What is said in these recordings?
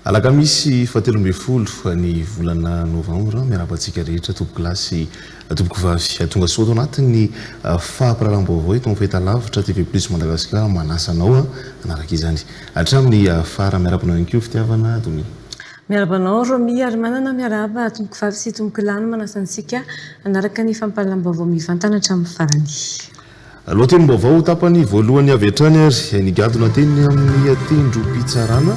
Alakamisy 17 ny volana novambra miarabantsika rehetra tompoko lasy tompoko vavy tonga soa tao anatin'ny fahampiraharam-baovao eto amin'ny fahitalavitra TV Plus Madagasikara manasanao anaraka izany hatramin'ny fara miarabanao ihany koa fitiavana Domi. Miarabanao Romy ary manana miaraba tompoko vavy sy tompoko lany manasantsika anaraka ny fampahalaram-baovao mivantana hatramin'ny farany. Lohatenim-baovao tapany voalohany avy hatrany ary nigadona teny amin'ny tendrom-pitsarana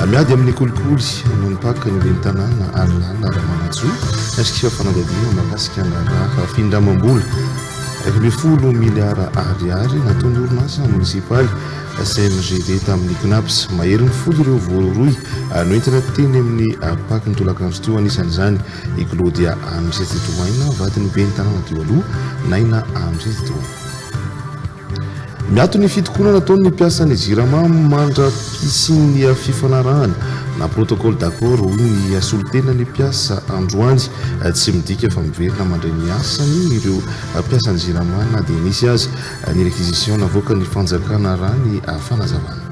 miady amin'ny kolikoly noho ny paka ny bentanana Arlala Ramanatsoa nasikisa fanadihadiana mahakasika raha findramam-bola 20 miliara ariary nataon'ny orinasa munisipaly CMGD tamin'ny CNAPS mahery ny folo ireo voaroy noentina teny amin'ny paky ny tolakandro teo anisan'izany i Claudia Amzetitoaina vadiny bentanana teo aloha naina Amzetitoaina. Miato ny fitokonana nataon'ny mpiasan'ny jirama mandra-pisin'ny fifanarahana na protocole d'accord hoy ny solitena ny mpiasa androany tsy midika fa miverina mandray ny asany ireo mpiasan'ny jirama na dia nisy azy ny réquisition navoaka ny fanjakana raha ny fanazavana.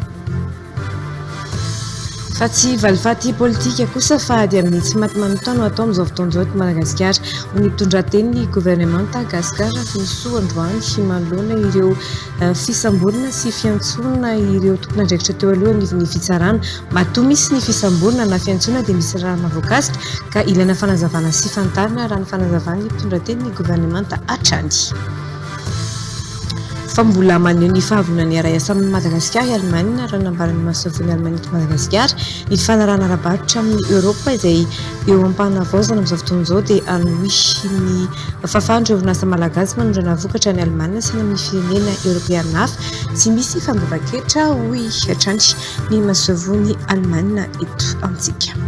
Fa tsy valifaty politika kosa fa dia amin'ny tsy maty manontany atao amin'izao fotoan'izao eto Madagasikara ny mpitondran-teny gouvernement Madagasikara Fisoa Androany sy manoloana ireo fisamborona sy fiantsonana ireo tompon'andraikitra teo aloha ny fitsarana matoa misy ny fisamborona na fiantsonana dia misy raha mavokasika ka ilaina fanazavana sy fantarina raha ny fanazavana ny mpitondran-teny gouvernement hatrany. Fa mbola maneho ny fahavonana ny ara-asa amin'ny Madagasikara Alemana raha nambaran'ny masovony Alemana eto Madagasikara ny fanarahana ara-barotra amin'ny Europa izay eo am-panavaozana amin'izao fotoan'izao dia anohisy ny fahafahandro orinasa malagasy manondrana vokatra ny Alemana sy ny amin'ny firenena Europeana hafa tsy misy fandova-kevitra hoy hatrany ny masovony Alemana eto amintsika.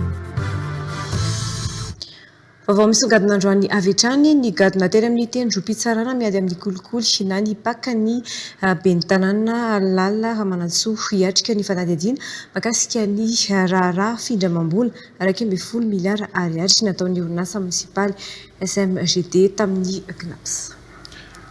Vao misongadina androany avy hatrany ny gadona tery amin'ny tendrom-pitsarana miady amin'ny kolikoly na ny paka ny bentanana Arlala Ramanatsoa hiatrika ny fanadihadiana mahakasika ny raharaha findramam-bola 12 miliara ariary nataon'ny orinasa munisipaly CMGD tamin'ny CNAPS.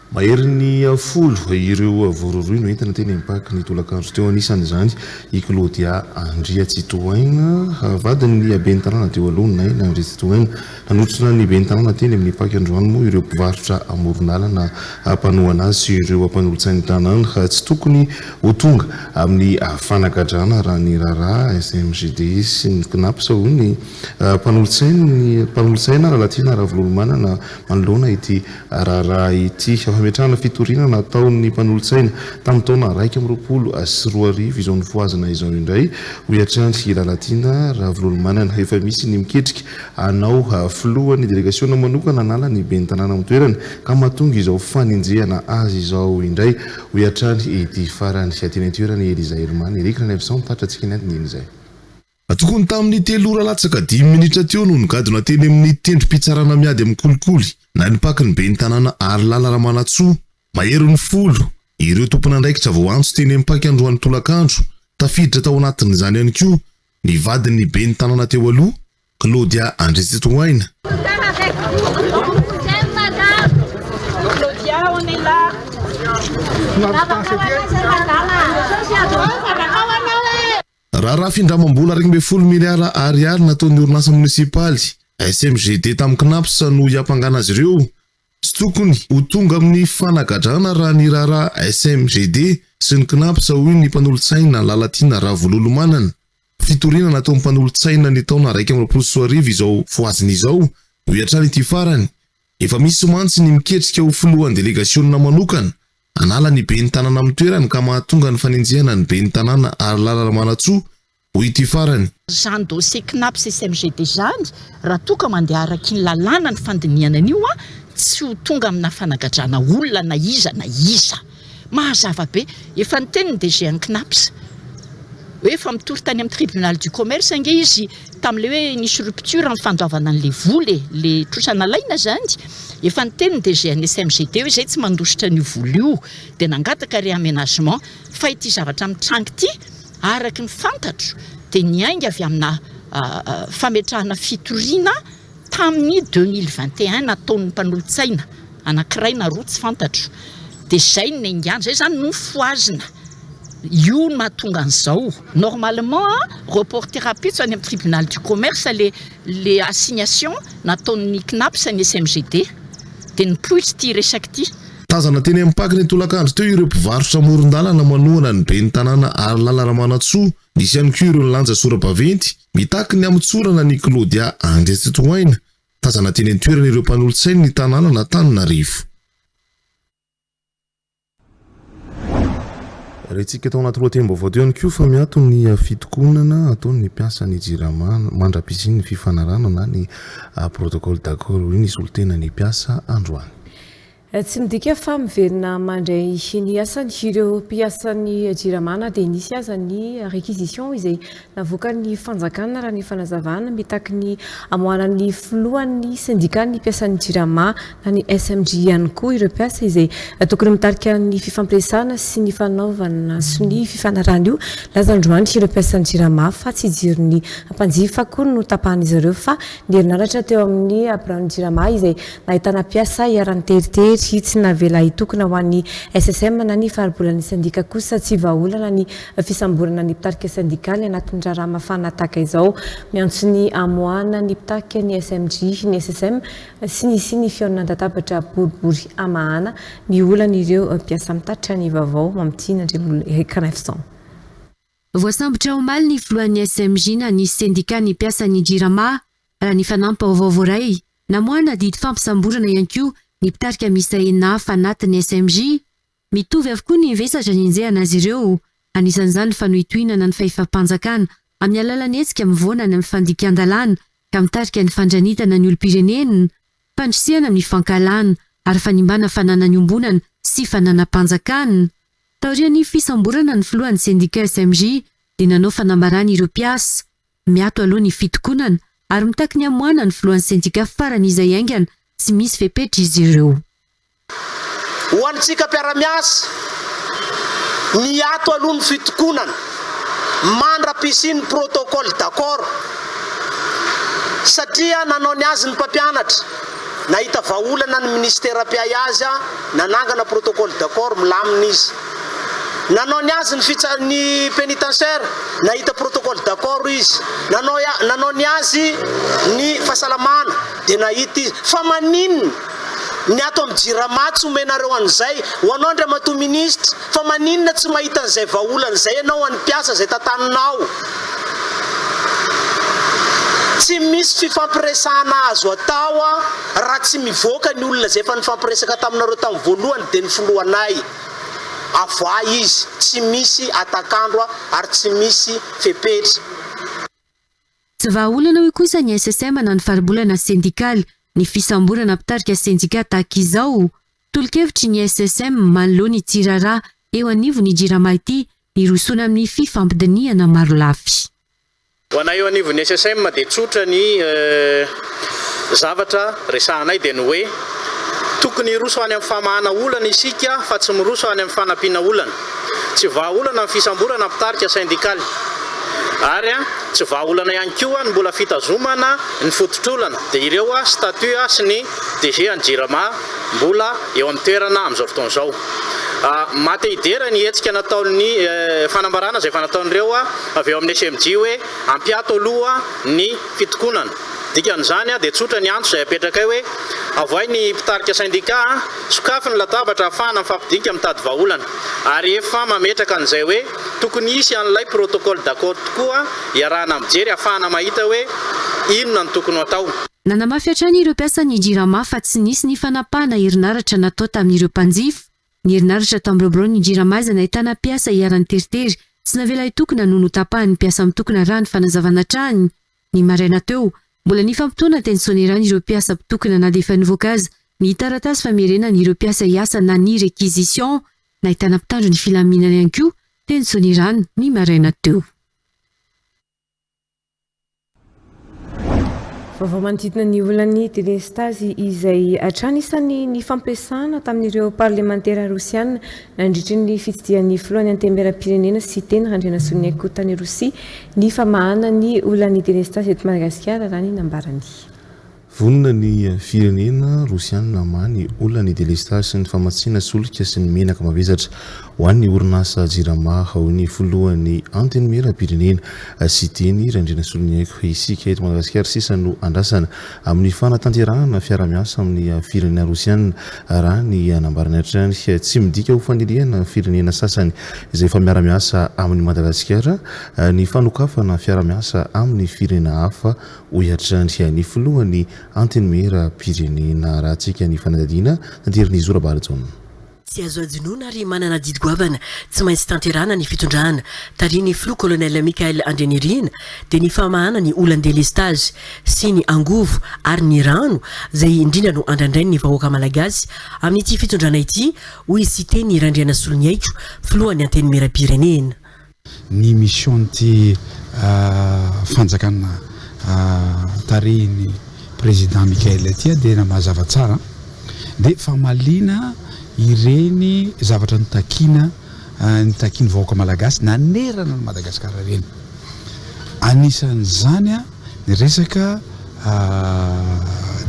Mahery ny folo ireo voaroy noentina teny mipaky ny tolakandro teo anisan'izany i Claudia Amzetitoaina vadiny bentanana teo aloha naina Amzetitoaina nanotrona ny bentanana teny amin'ny paky androany moa ireo mpivarotra amoron'alana mpanohana azy sy ireo mpanolotsain'ny tanàna tsy tokony ho tonga amin'ny fanagadrana raha ny raharaha SMGD sy ny CNAPS hoy ny mpanolotsaina Lalatina Ravolomanana manoloana ity raharaha ity fametrahana fitorinana nataon'ny mpanolotsaina tamin'ny taona 2024 izao nifoazana izao indray ho hatrany Lalatina Ravolomanana efa misy ny miketrika anao filohan'ny délégation manokana nala ny bentanana amin'ny toerana ka mahatonga izao faninjehana azy izao indray ho hatrany ity farany ateny toerana Eliza Hermany rikina ny avison tatratsika ny antiny izay. Tokony tamin'ny 3 latsaka 10 minitra teo no nigadona teny amin'ny tendrom-pitsarana miady amin'ny kolikoly na ny paky ny bentanana Arlala Ramanatsoa mahery ny folo ireo tompon'andraikitra vao antso teny amin'ny paky androany tolakandro tafiditra tao anatin'izany ihany koa ny vadiny bentanana teo aloha Claudia Amzetitoaina. Raha findramam-bola 12 miliara ariary nataon'ny orinasa munisipaly SMGD tamin'ny CNAPS no hiampangana azy ireo tsy tokony ho tonga amin'ny fanagadrana raha ny raharaha SMGD sy ny CNAPS hoy ny mpanolotsaina Lalatina Ravolomanana fitoriana nataon'ny mpanolotsaina ny taona 2024 izao foaziny izao ho hatrany ity farany efa misy mantsy ny miketrika ho filohan'ny délégation manokana anala ny bentanana amin'ny toerana ka mahatonga ny fanenjehana ny bentanana Arlala Ramanatsoa ho ity farany. Zany dossier CNAPS SMGD zany raha toka mandeha araky ny lalàna ny fandinihana an'io tsy ho tonga amina fanagadrana olona na iza mahazava be efa niteny ny DG ny CNAPS hoe efa mitory tany amin'ny tribunal du commerce ange izy tam'le hoe nisy rupture amin'ny fandoavana an'le vola le trosana laina zany efa niteny ny DG ny SMGD hoe zay tsy mandositra ny vola io dia nangataka réaménagement fa ity zavatra mitrangy ity araky ny fantatro dia niainga avy amina fametrahana fitoriana tamin'ny 2021 nataon'ny mpanolotsaina anankiray na roa tsy fantatro dia zay ny ingany zay zany no foazina io no mahatonga an'izao normalement reporter apitso any amin'ny tribunal du commerce le assignation nataon'ny CNAP sy ny SMGD dia nipoitsy ty resaky ty. Tazana teny amin'ny paky ny tolakandro teo ireo mpivarotra amoron-dalana manohana ny ben'ny tanàna Arlala Ramanatsoa. Nisy ihany koa ireo nilanja sora-baventy mitaky ny amitsorana ny Claudia Andretitoaina. Tazana teny ny toerana ireo mpanolotsainy ny tanàna n'Antananarivo. Retsika tao anaty lohatenim-baovao teo ihany koa fa miato ny fitokonana ataony ny mpiasa ny jirama mandra-pisiny ny fifanarana na ny protocole d'accord nisy olo tena ny mpiasa androany. Tsy midika fa miverina mandray ny asany ireo mpiasan'ny jiramana dia nisy aza ny réquisition izay navoaka ny fanjakana raha ny fanazavana mitaky ny amoanan'ny filohan'ny syndicat ny mpiasan'ny jirama na ny SMG ihany koa ireo mpiasa izay tokony mitarika ny fifampiresana sy ny fanaovana sy ny fifanarana io lazandroany ireo mpiasan'ny jirama fa tsy jiro ny mpanjifa koa no tapahan'izy ireo fa ny herinaratra teo amin'ny abrahan'ny jirama izay nahitana mpiasa iaran'ny teritery tsy navela hitokona ho an'ny SSM na ny farabolan'ny sindika kosa tsy vahaolana ny fisamborana ny mpitarika sindikaly anatin'ny raharaha mafana tahaka izao miantso ny amoahana ny mpitarika ny SMG ny SSM sy ny fiaonandatabatra boribory amahana ny olana ireo mpiasa mitaritra ny vaovao mamitiny Andriamolekana voasambotra omaly ny filohan'ny SMG na ny sindika ny mpiasa ny jirama raha ny fanampy vaovao ray namoana didy fampisamborana ihany koa ny mpitarika misahina hafa anatin'ny SMG mitovy avokoa ny vesatra ny injehana azy ireo anisan'izany fanohitohinana ny fahefam-panjakana amin'ny alalan'ny hetsika mivoana ny fandikan-dalàna ka mitarika ny fandranitana ny olom-pirenena fandrisihana amin'ny fankalana ary fanimbana fananany ombonana sy fananam-panjakana taorian'ny fisamborana ny filohan'ny sindika SMG dia nanao fanambarana ireo mpiasa miato aloha ny fitokonana ary mitaky ny amoana ny filohan'ny sindika farany izay aingana tsy misy fepetra izy ireo. Ho antsika mpiara-miasa ny ato aloha ny fitokonana mandra-pisiny protocole d'accord satria nanao ny azy ny mpampianatra nahita vahaolana ny ministera mpiay azy nanangana protocole d'accord milamina izy nanao ny azy ny pénitentiaire nahita protocole d'accord izy nanao ny azy ny fahasalamana dia nahita izy fa maninona ny ato amin'ny jirama tsy omenareo an'izay ho anao Andriamatoa ministra fa maninona tsy mahita an'izay vahaolana izay ianao an'ny mpiasa izay tantaninao tsy misy fifampiresahana azo atao raha tsy mivoaka ny olona izay efa nifampiresaka taminareo tamin'ny voalohany dia ny filohanay avoa izy tsy misy atakandro ary tsy misy fepetra. Tsy vahaolana hoe kosa ny SSM na ny farabolana sindikaly ny fisamborana mpitarika sindika tahaka izao tolokevitry ny SSM manoloa ny tsirara eo anivo ny jirama ity hirosona amin'ny fifampidiniana maro lafy. Ho anay eo anivo ny SSM dia tsotra ny zavatra resahanay dia ny hoe tokony roso any amin'ny famahana olana isika fa tsy miroso any amin'ny fanampiana olana. Tsy vahaolana amin'ny fisamborana mpitarika sindikaly ary tsy vahaolana ihany koa ny mbola fitazomana ny fototr'olana dia ireo statut sy ny DG ny jirama mbola eo amin'ny toerana amin'izao fotoana izao. Mate idera ny hetsika nataon'ny fanambarana izay fanataon'ireo avy eo amin'ny SMG hoe ampiato aloha ny fitokonana. Dikan'izany dia tsotra ny antso izay apetraka hoe avoay ny mpitarika sindika sokafy ny latabatra ahafahana mifampidinika mitady vahaolana ary efa mametraka an'izay hoe tokony isy an'ilay protocole d'accord tokoa iarahana mijery ahafahana mahita hoe inona ny tokony atao. Nanamafy hatrany ireo mpiasa ny jirama fa tsy nisy ny fanapahana herinaratra natao tamin'ireo mpanjifa. Ny herinaratra tamin'ireo ny jirama izay nahitana mpiasa iaran'ny teritery tsy navela hitokona noho notapahan'ny mpiasa mitokona raha ny fanazavana trany. Ny maraina teo mbola nifampitoana teny sonerana ireo mpiasa mpitokona na dia efa nivoaka azy ny taratasy famerenana ireo mpiasa hiasa na ny réquisition nahitana mpitandro ny filaminana ihany koa teny sonerana ny maraina teo. Vaovao manodidina ny olany délestage izay hatrany isany ny fampiasana tamin'ireo parlementaire rosiana nandritry ny fitsidihan'ny filohan'ny antemberam-pirenena sy teny Randrianasony tany Rosia ny famahana ny olany délestage eto Madagasikara raha ny nambarany. Vonona ny firenena rosiana many olany délestage sy ny famatsiana solika sy ny menaka mavesatra ho an'ny orinasa jirama ao ny folohan'ny antenimera-pirenena sy teny randrena solonyaiko isika eto Madagasikara sisa no andrasana amin'ny fanatanterahana fiara-miasa amin'ny firenena rosiana raha ny anambarany hatrany tsy midika ho faniriana firenena sasany izay efa miara-miasa amin'ny Madagasikara ny fanokafana fiara-miasa amin'ny firenena hafa ho hatrany ny folohan'ny antenimera-pirenena raha tsika ny fanadadiana tanteriny Zora Balajon. Tsy azo adinoana ary manana didy goavana tsy maintsy tanterana ny fitondrana tariny filoha colonel Michael Andrenirina dia ny famahana ny olan-delestage sy ny angovo ary ny rano izay indrindra no andrandrainy ny vahoaka malagasy amin'ity fitondrana ity hoy cité ny Randriana Solonyaiko filohan'ny antenimera-pirenena. Ny mission-ty fanjakana tariny président Michael aty dia namazava tsara dia famalina ireny zavatra nitakina vahoaka malagasy nanerana ny Madagasikara reny. Anisan'izany ny resaka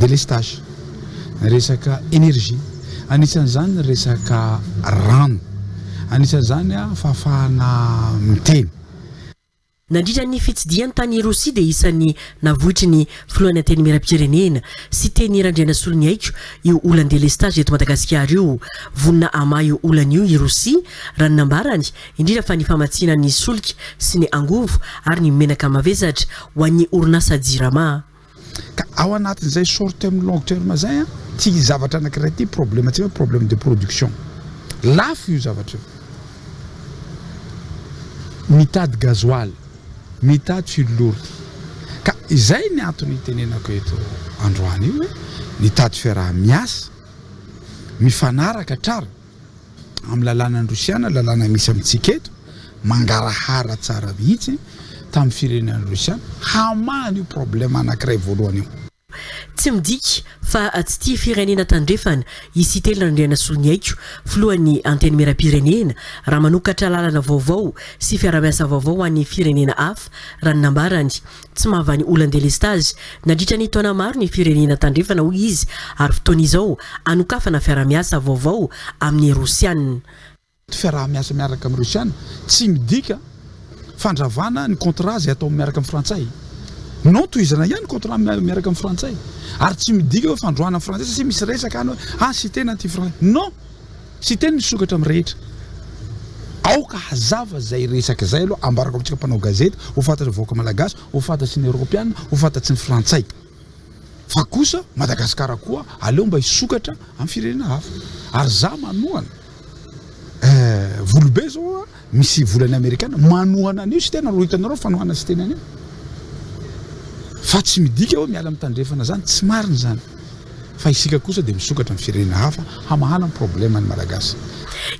délestage, ny resaka énergie, anisan'izany ny resaka rano, anisan'izany fahafahana miteny. Nandritra ny fitsidiany tany Rosia dia isan'ny navohitry ny filohan'ny antenimera-pirenena sy teny Randriana Solonyaiko io olan-delestage eto Madagasikara io. Vonina ama io olan io i Rosia raha ny nambarany indrindra fa ny famatsiana ny solika sy ny angovo ary ny menaka mavesatra ho an'ny orinasa jirama. Ka ao anatin'izay short terme long terme zay ty zavatra anankiray ty problème tsy problème de production. Lafo io zavatra. Mitady gasoil, mitady filolory. Ka izay ny antony tenenako eto androany io mitady fiaraha-miasa mifanaraka tsara amin'ny lalàna rosiana, lalàna misy amintsika eto mangarahara tsara mihitsy tamin'ny firenena rosiana hamana io problème anankiray voalohany io. Tsy midika fa tsy tia firenena tandrefana isity Randriana Solonyaiko filohan'ny antenimera-pirenena raha manokatra lalana vaovao sy fiara-miasa vaovao an'ny firenena hafa raha ny nambarany tsy mahavany olan-delestage nandritra ny taona maro ny firenena tandrefana hoy izy ary fotoan'izao anokafana fiara-miasa vaovao amin'ny Rosiana. Fiaraha-miasa miaraka amin'ny Rosiana tsy midika fandravana ny contrat zay atao miaraka amin'ny Frantsay. Non tohizana ihany contrat miaraka amin'ny Frantsay. Ary tsy midika hoe fandroana amin'ny Frantsay sy misy resaka any hoe sy tena anty Frantsay. Non, sy tena misokatra amin'ny rehetra. Aoka hazava zay resaka zay aloha ambarako amintsika mpanao gazety ho fantatry vahoaka malagasy, ho fantatry ny Europiana, ho fantatry ny Frantsay. Fa kosa Madagasikara koa aleo mba hisokatra amin'ny firenena hafa. Ary za manohana volobe zao misy volany Amerikana manohana an'io sy tena ro hitanareo fanohana sy tena an'io. Fa tsy midika hoe miala mitandrefana zany tsy marina zany. Fa isika kosa dia misokatra amin'ny firenena hafa hamahana ny problème ny malagasy.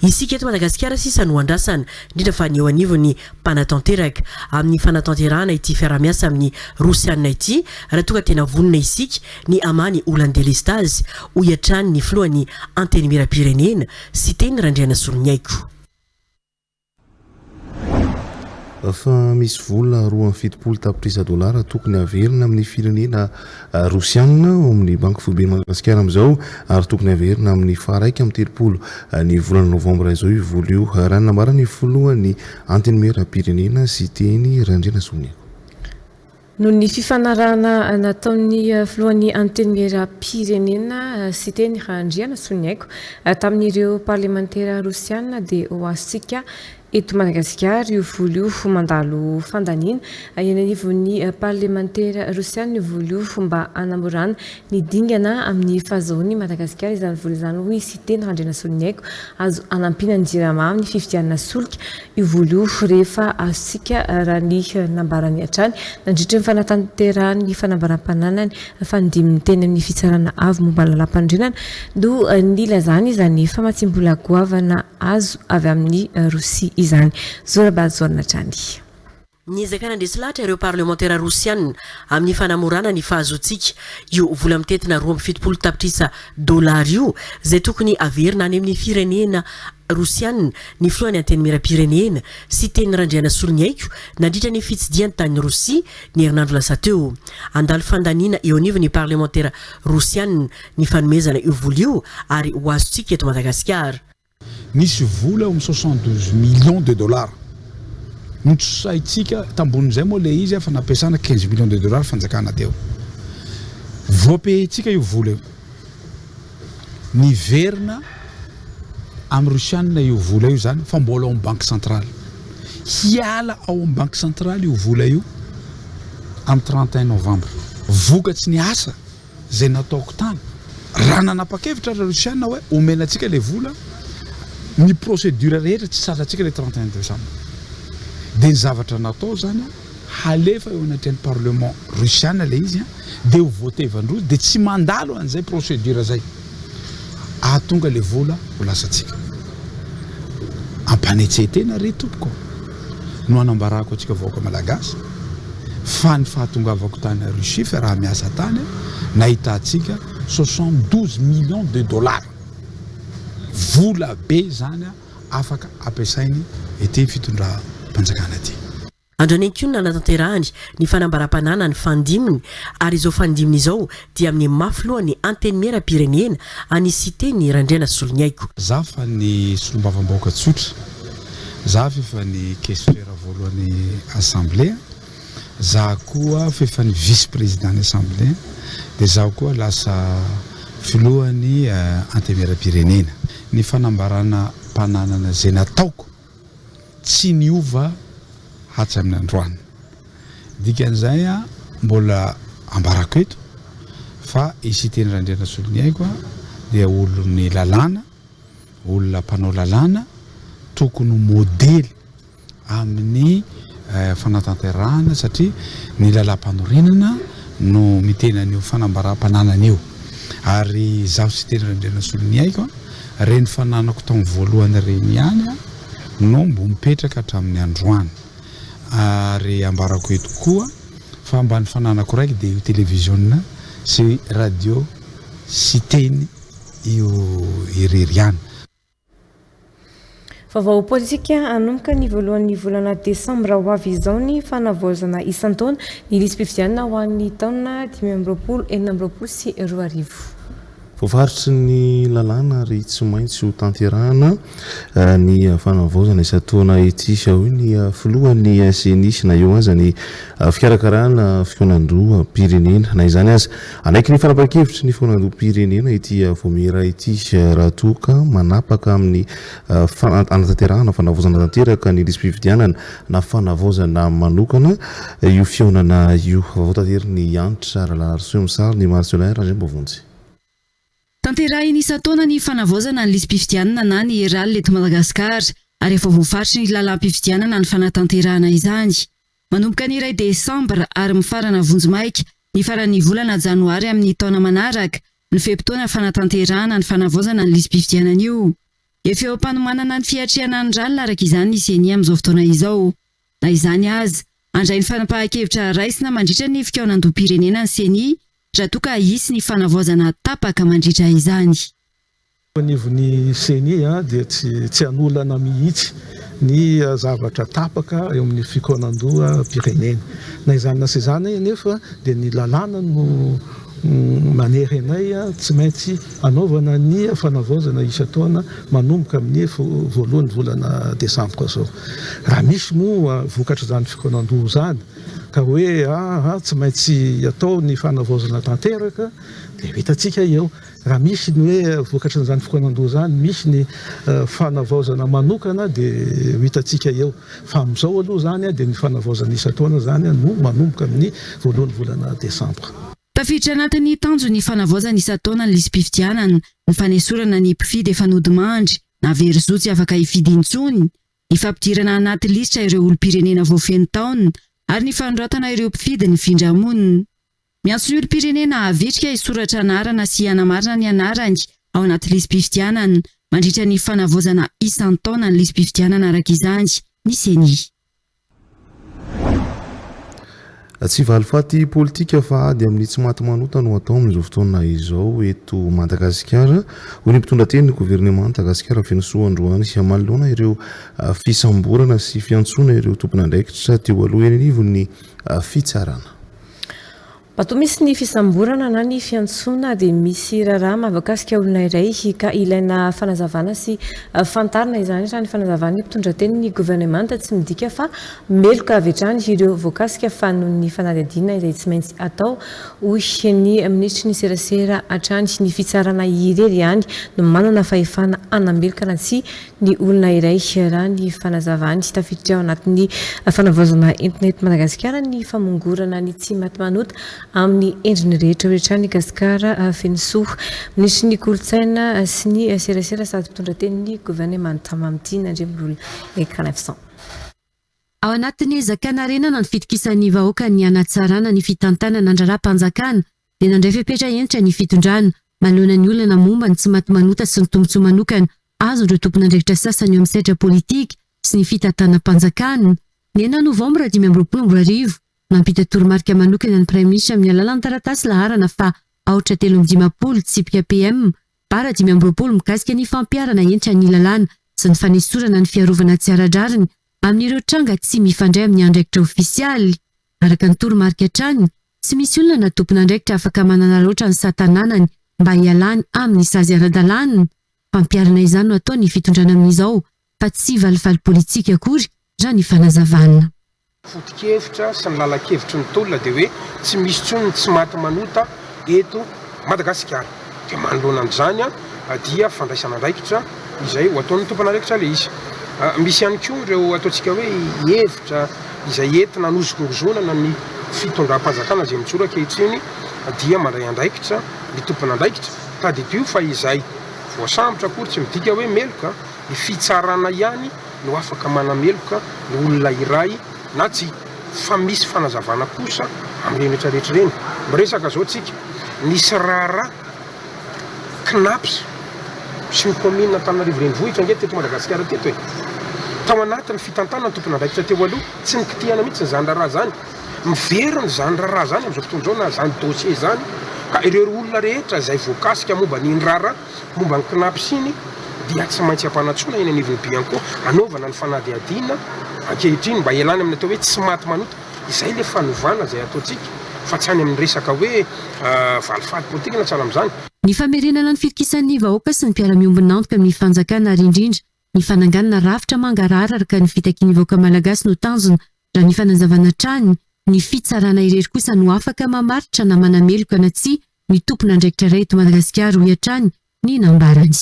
Isika eto Madagasikara sisa no andrasana indrindra fa ny eo anivon'ny mpanatanteraka amin'ny fanatanterahana ity fiara-miasa amin'ny Rosiana ity raha tonga tena vonina isika ny amany olan-delestage ho hiatrany ny filohan'ny antenimera-pirenena sy teny Randriana Solonyaiko. Fa misy vola 2.70 tapitrisa dolara tokony averina amin'ny firenena Rosiana amin'ny banky foibe Madagasikara amin'izao ary tokony averina amin'ny faraiky amin'ny 30 ny volana novambra izao io vola io raha nambarany filohan'ny antenimera-pirenena sy teny Randriana Solonyaiko. Noho ny fifanarahana nataon'ny filohan'ny antenimera-pirenena sy teny Randriana Solonyaiko tamin'ireo parlementaire Rosiana dia oasika eto Madagasikara io vola io mandalo fandaniana eny anivon'ny parlementaire Rosiana io vola io mba hanamorana ny dingana amin'ny fahazahoan'ny Madagasikara izany vola izany hoy siteny Randriana Solonyaiko azo anampina ny jirama amin'ny fifidianana solika io vola io rehefa asika raha ny nambarany hatrany nandritra ny fanatanterahany fanambaram-pananany fandimin'ny teny amin'ny fitsarana avy momba ny lalam-pandrinana do ny lazany izany efa matsimbola goavana azo avy amin'ny Rosia izany. Zora Balajon trany. Niezaka nandresy lahatra ireo parlementaire Rosiana amin'ny fanamorana ny fahazoantsika io vola mitetina 2.70 tapitrisa dollara io izay tokony averina any amin'ny firenena Rosiana ny filohan'ny antenimera-pirenena sy teny Randriana Solonyaiko nandritra ny fitsidiany tany Rosia ny herinandro lasa teo. Andalo fandaniana eo anivon'ny parlementaire Rosiana ny fanomezana io vola io ary ho azontsika eto Madagasikara. nisy vola am 72 millions de dollars notsaitsika tambon'izay moa le izy fa nampiasana 15 millions de dollars fanjakana teo voapehitsika io vola io niverina am Rusiana io vola io zany fa mbola ao am banque centrale hiala ao am banque centrale io vola io am 31 novembre vokatsy ny asa zay nataoko tany raha nanapa-kevitra ra Rusiana hoe omenatsika le vola ny procédure rehetra tsy satratsika le 31 décembre de ny zavatra natao zany halefa eo anatin'ny parlement Rusiana le izy de ho voatevandrozy de tsy mandalo an'izay procédure zay ahatonga le vola ho lasatsika ampanetsetena re tompoko no anambarako atsika vahoaka malagasy fa ny fahatongavako tany Russie fa raha miasa tany nahitatsika 72 millions de dollars vola be zany afaka ampiasainy ety fitondram-panjakana ty andranenkiona natanterahany ny fanambaram-panana ny fandiminy ary izao fandiminy izao dia amin'ny mafylohany anteny miera-pirenena anisy teny Randriana Soloniaiko za fa ny solombavambaoaka tsotra za fefa ny questionnaire voalohany assemblée za koa fefa ny vice président ny assemblée de za koa lasa filohany anteny miera-pirenena ny fanambarana mpananana zay nataoko tsy niova hatramin'ny androany dikan'izay mbola ambarako eto fa isy teny Randriana Soloniaiko dia olony lalàna olona mpanao lalàna tokony modely amin'ny fanatanterahana satria ny lalam-panorenana no mitena an'io fanambaram-pananana io ary zaho sy teny Randriana Soloniaiko reny fananako tamin'ny voalohany reny ihany no mbo mipetraka hatramin'ny androany ary ambarako eto koa fa ambany fananako raiky dia io télévision sy radio sy teny io ireriana vaovao politika anomboka ny voalohan'ny volana desambra ho avy izao ny fanavaozana isan-taona ny lisam-pifidianana ho an'ny taona 2024 sy 2025 voafaritry ny lalàna ary tsy maintsy ho tanterahana ny fanavaozana isan-taona ety sao ny filohan'ny CNIS na eo aza ny fikarakarana fikonan-doha pirenena na izany aza anaiky ny fanapa-kevitry ny fikonan-doha pirenena ety Vomera ety raha toka manapaka amin'ny anatanterahana fanavaozana tanteraka ny lisam-pifidianana na fanavaozana manokana io fionana io vao tantery ny antitra rahalarso misary ny Marcelin Rajembovonjy Tanterahiny isan-taona ny fanavaozana ny lisam-pifidianana na ny rally eto Madagasikara ary efa voafaritry ny lalam-pifidianana ny fanatanterahana izany. Manomboka ny 2 Desambra ary mifarana vonjimaika ny faran'ny volana Janoary amin'ny taona manaraka ny feptoana fanatanterahana ny fanavaozana ny lisam-pifidianana io. Efa eo am-panomanana ny fiatriana ny rally araka izany ny CNI amin'izao fotoana izao. Na izany aza, andray ny fanapahan-kevitra raisina mandritra ny fikaonan-doha-pirenena ny CNI raha toka hisy ny fanavaozana tapaka mandritra izany. Nivony CNI dia tsy anolana mihitsy ny zavatra tapaka eo amin'ny fikaonan-doha pirenena. Na izany na sy izany nefa dia ny lalàna no manery anay tsy maintsy anaovana ny fanavaozana isan-taona manomboka amin'ny voalohan'ny volana desambra zao. Raha misy moa vokatra zany fikaonan-doha zany ka hoe tsy maintsy atao ny fanavaozana tanteraka dia hitatsika eo. Raha misy ny hoe vokatra n'izany fikonan-doha zany misy ny fanavaozana manokana dia hitatsika eo. Fa amin'izao aloha zany dia ny fanavaozana isan-taona zany no manomboka amin'ny voalohan'ny volana desambra. Tafiditra anatin'ny tanjo ny fanavaozana isan-taona ny lisam-pifidianana ny fanesorana ny mpifidy efa nody mandry na verizo tsy afaka hifidy intsony, ny fampidirana anaty lisitra ireo olom-pirenena voafeny taona ary ny fanoratana ireo mpifidy ny findramonina. Miantso ny olom-pirenena avetrika hisoratra anarana sy hanamarina ny anarany ao anaty lisam-pifidianana mandritra ny fanavaozana isan-taona ny lisam-pifidianana araka izany ny CNI. Tsy valifaty politika fa ady amin'ny tsy maty manota no atao amin'izao fotoana izao eto Madagasikara. Ho ny mpitondra teny ny gouvernement Madagasikara finosoa androany sy hamalona ireo fisamborana sy fiantsona ireo tompon'andraikitra teo aloha eny anivon'ny fitsarana. Pato misy ny fisamborana na ny fiantsona dia misy raharaha mahavoakasika olona iray ka ilaina fanazavana sy fantarina izany raha ny fanazavana ny mpitondra teny ny gouvernemanta tsy midika fa meloka avy hatrany ireo voakasika fa noho ny fanadihadiana izay tsy maintsy atao hoy ny ministry ny serasera hatrany ny fitsarana irery ihany no manana fahefana anambeloka na tsy ny olona iray raha ny fanazavany tafiditra ao anatin'ny fanavaozana internet Madagasikara ny famongorana ny tsy maty manota amin'ny endriny rehetra ny Gasikara Fenisoa ministry ny kolotsaina sy ny serasera sady mpitondra teny ny gouvernemanta Mamtina Andremolona ekana 900. Ao anatin'ny zakana-renana ny fitokisan'ny vahoaka ny anatsarana ny fitantanana nandrara-panjakana dia nandray fepetra entitra ny fitondrana malona ny olona momba ny tsy maty manota sy ny tombotsoa manokana azon'ireo tompon'andraikitra sasany eo amin'ny sedra politika sy ny fitantanam-panjakana. Ny 9 Novambra 2024 nampita toromarika manokana ny Prime Ministre amin'ny alalan'ny taratasy laharana fa 3:30 tsipika PM bara 2024 mikasika ny fampiarana entitra ny lalàna sy ny fanesorana ny fiarovana tsy ara-drariny amin'ireo tranga tsy mifandray amin'ny andraikitra ofisialy. Araka ny toromarika hatrany, tsy misy olona na tompon'andraikitra afaka manana loatra ny satananany mba hialany amin'ny sazy ara-dalàna. Fampiarana izany no atao ny fitondrana amin'izao fa tsy valivaly politika akory raha ny fanazavana. Foto-kevitra sy ny lala-kevitry ny tolona dia hoe tsy misy tsony tsy maty manota eto Madagasikara. Dia manoloana an'izany dia fandraisana andraikitra izay ho ataon'ny tompon'andraikitra ilay izy. Misy ihany koa ireo ataontsika hoe hevitra izay entina hanozokongozonana ny fitondram-panjakana izay mitsoraka ankehitriny dia mandray andraikitra ny tompon'andraikitra tadidio fa izay voasambotra akory tsy midika hoe meloka ny fitsarana ihany no afaka manameloka ny olona iray na tsy fa misy fanazavana kosa amin'ny rehetrarehetra reny. Miresaka zao tsika nisy raharaha knaps sy ny commune Antananarivo renivohitra ange teto Madagasikara teto e. Tao anatin'ny fitantanana tompon'andraikitra teo aloha tsy nikitihana mihitsy zany raharaha zany. Miveriny zany raharaha zany amin'izao fotoana izao na zany dossier zany ka ireo olona rehetra izay voakasika momba ny raharaha momba ny knaps iny dia tsy maintsy ampanatsoana eny anivony be ihany koa anaovana ny fanadihadiana ankehitriny mba ialany amin'ny atao hoe tsy maty manota. Izay le fanovana izay ataontsika fa tsy any amin'ny resaka hoe valifady politika na tsara amin'izany. Ny famerenana ny fitokisan'ny vahoaka sy ny mpiara-miombona antoka amin'ny fanjakana ary indrindra ny fananganana rafitra mangarara araka ny fitakian'ny vahoaka malagasy no tanjona raha ny fanazavana trany ny fitsarana irery kosa no afaka mamaritra na manameloka na tsy ny tompon'andraikitra iray eto Madagasikara ho hatrany ny nambarany.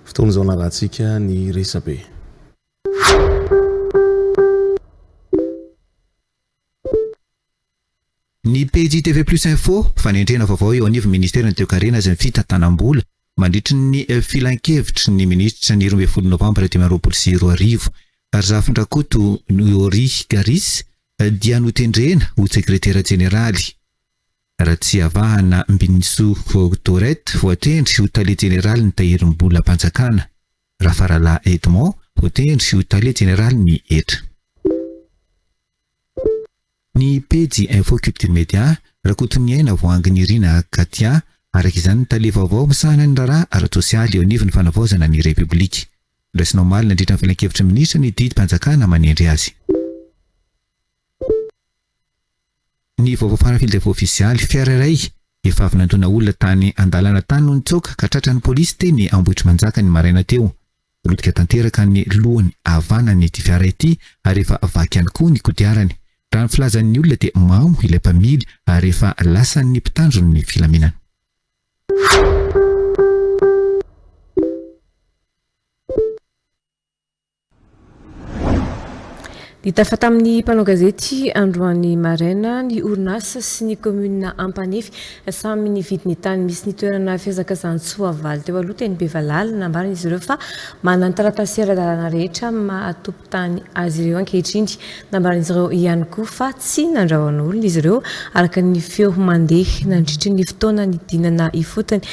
Fotoana izao narahantsika ny resabe. Ny PJTV Plus Info fanendrena vaovao eo anivon'ny ministera ny toe-karena sy ny fitantanam-bola mandritry ny filan-kevitry ny ministra ny 12 Novambra 2024 ary Rafindrakoto Nori Garis dia notendrena ho sekretera jeneraly. Ratsiavahana Mbiniso Toret voatendry ho tale jeneraly ny tahirim-bola mpanjakana. Rafarala Edmond voatendry ho tale jeneraly ny etra. Ny pejy Info Culture Media rakotony aina voanginy Irina Katia araka izany tale vaovao misahana ny raharaha ara-tsosialy eo anivon'ny fanavaozana ny Repoblika. Rasinao maly nandritra ny filan-kevitra ministra ny didy mpanjakana manendry azy. Ny vaovao farafilde ofisialy fiara iray efa avy nantona olona tany andalana tany no nitsoka ka tratran'ny polisy teny Ambohitra Manjaka ny maraina teo. Rotika tanteraka ny lohany havanany ity fiara ity ary efa vaky ihany koa ny kodiarany. Raha ny filazan'ny olona dia mamo ilay mpamily ary efa lasan'ny mpitandrony ny filaminana. Ditafa tamin'ny mpanao gazety androany maraina ny orinasa sy ny commune Ampanefy samy nividy ny tany misy ny toerana fihazakazany Tsoavaly teo aloha teny Bevalala nambarana izy ireo fa manana taratasy ara-dalàna rehetra mahatopo tany azy ireo ankehitriny nambarana izy ireo ihany koa fa tsy nandrahoan'olona izy ireo araka ny feo mandeha nandritry ny fotoana ny dinana ifotony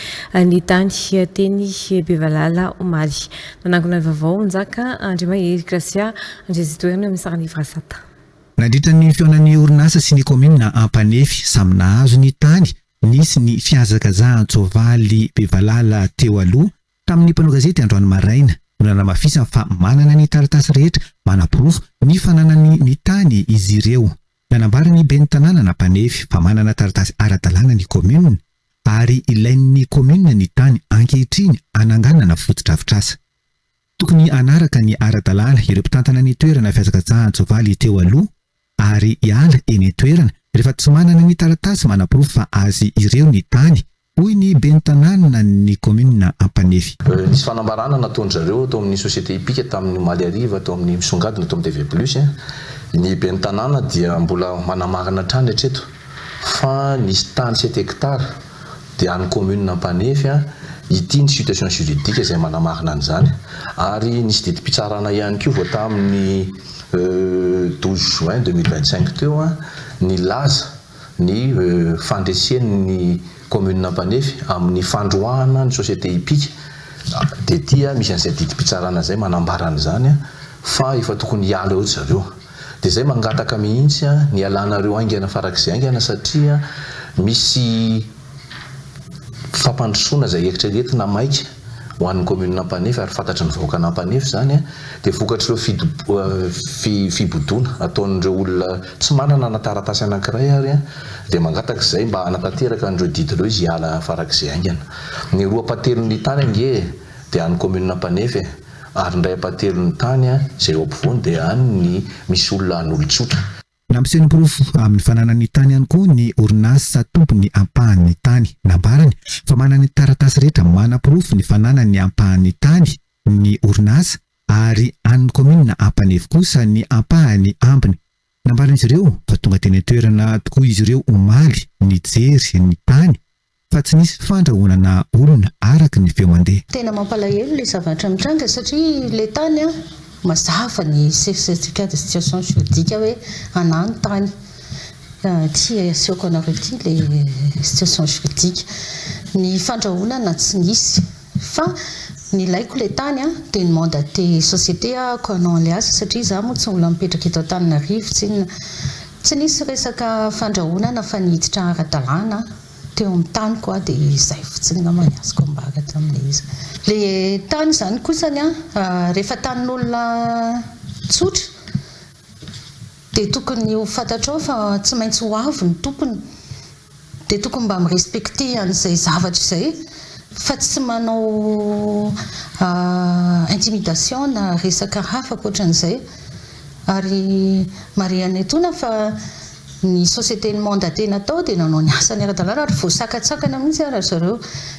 ny tany teny Bevalala omaly. Nanangona ny vaovao nzaka Andriamahery Gracia andrezitoerana misarana nandritra ny fionan'ny orinasa sy ny commune Ampanefy samy nahazo ny tany nisy ny fihazakazahan Tsoavaly Bevalala teo aloha tamin'ny mpanao gazety androany maraina no nanamafisana fa manana ny taratasy rehetra manapirofo ny fananany ny tany izy ireo. Nanambara ny ben'ny tanàna na mpanefy fa manana taratasy ara-dalàna ny commune ary ilain'ny commune ny tany ankehitriny ananganana foto-drafitrasa. Tokony anaraka ny ara-dalàna ireo mpitantana ny toerana fiazakatsahan-tsoavaly teo aloha ary hiala eny toerana rehefa tsy manana ny taratasy manam-porofo fa azy ireo ny tany hoy ny ben'ny tanàna ny commune Ampanefy. Nisy fanambarana nataony zareo tao amin'ny société hipika tamin'ny Maly Ariva tao amin'ny misongadina tao amin'ny TV+. Ny ben'ny tanàna dia mbola manamarana trany hatreto fa nisy tany 7 hectares dia any commune Ampanefy ity ny situation juridique izay manamarina an'izany ary nisy didim-pitsarana ihany koa vao tamin'ny 12 juin 2025 teo ny laza ny fandresian'ny commune Ampanefy amin'ny fandroahana ny société hipika dia tia misy an'izay didim-pitsarana izay manambara an'izany fa efa tokony hiala eo zareo. Dia zay mangataka mihitsy ny alanareo aingana farak'izay aingana satria misy fampandrosoana izay eritreretina maika ho an'ny commune Ampanefy ary fantatry ny vahoaka Ampanefy izany dia vokatr'ireo fibodona ataon'ireo olona tsy manana taratasy anankiray ary dia mangataka izay mba hanatanteraka an'ireo didin'ireo izy hiala farak'izay aingana. Ny roa patelon'ny tany ange dia an'ny commune Ampanefy ary ndray patelon'ny tany izay eo ampovoany dia any misy olona an'olon-tsotra. Nampiseho ny porofo amin'ny fananany tany ihany koa ny orinasa tompony ampahan'ny tany. Nambarany fa manana ny taratasy rehetra mana-porofo ny fananany ampahan'ny tany ny orinasa ary an'ny commune Ampanefy kosa ny ampahany ambiny. Nambaran'izy ireo fa tonga teny toerana tokoa izy ireo omaly ny jery ny tany fa tsy nisy fandrahonana olona araka ny feo mandeha. Tena mampalahelo ilay zavatra mitranga satria ilay tany mazava ny certificat de situation juridique hoe anano tany. Ty asiako anareo ty ilay situation juridique. Ny fandrahonana tsy nisy fa ny ilaiko ilay tany dia ny mandaté société Conan Alias satria za moa tsy olona mipetraka eto Antananarivo tsy nisy resaka fandrahonana fa niditra ara-dalàna teo amin'ny tany koa dia izay fotsiny namany azoko ambara tamin'ilay izy. Ilay tany izany kosany rehefa tanin'olona tsotra dia tokony ho fantatrao fa tsy maintsy ho avy ny tompony dia tokony mba mirespekte an'izay zavatra izay fa tsy manao intimidation na resaka hafa ankoatran'izay. Ary marianay tona fa ny société ny mandaté natao dia nanao ny asany ara-dalàna ary voasakatsakana mihitsy ary zareo.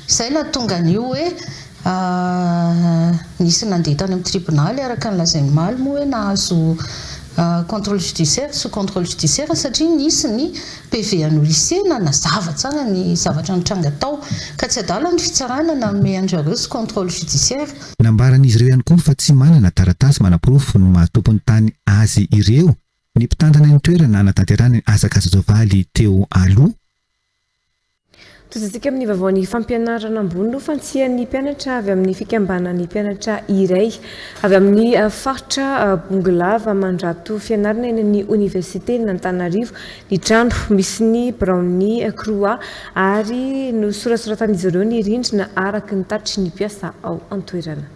Izay na tonga an'io hoe nisy nandeha tany amin'ny tribonaly araka ny lazain'ny maly moa hoe nahazo contrôle judiciaire sous contrôle judiciaire satria nisy ny PV an'olisiana nazava tsara ny zavatra nitranga tao ka tsy adala ny fitsarana nanome anjareo sous contrôle judiciaire. Nambaran'izy ireo ihany koa fa tsy manana taratasy mana-porofo ny mahatompony tany azy ireo ny mpitantana ny toerana anatanterana ny hazakazatsoavaly teo aloha. Tozatsika amin'ny vaovaon'ny fampianarana ambony no fantsian'ny mpianatra avy amin'ny fikambanan'ny mpianatra iray avy amin'ny faritra Bongolava mandrato fianarana eny amin'ny université n'Antananarivo ny trano misy ny Braony Croix ary no sorasoratan'izy ireo ny rindrina araka ny tatitry ny mpiasa ao an-toerana.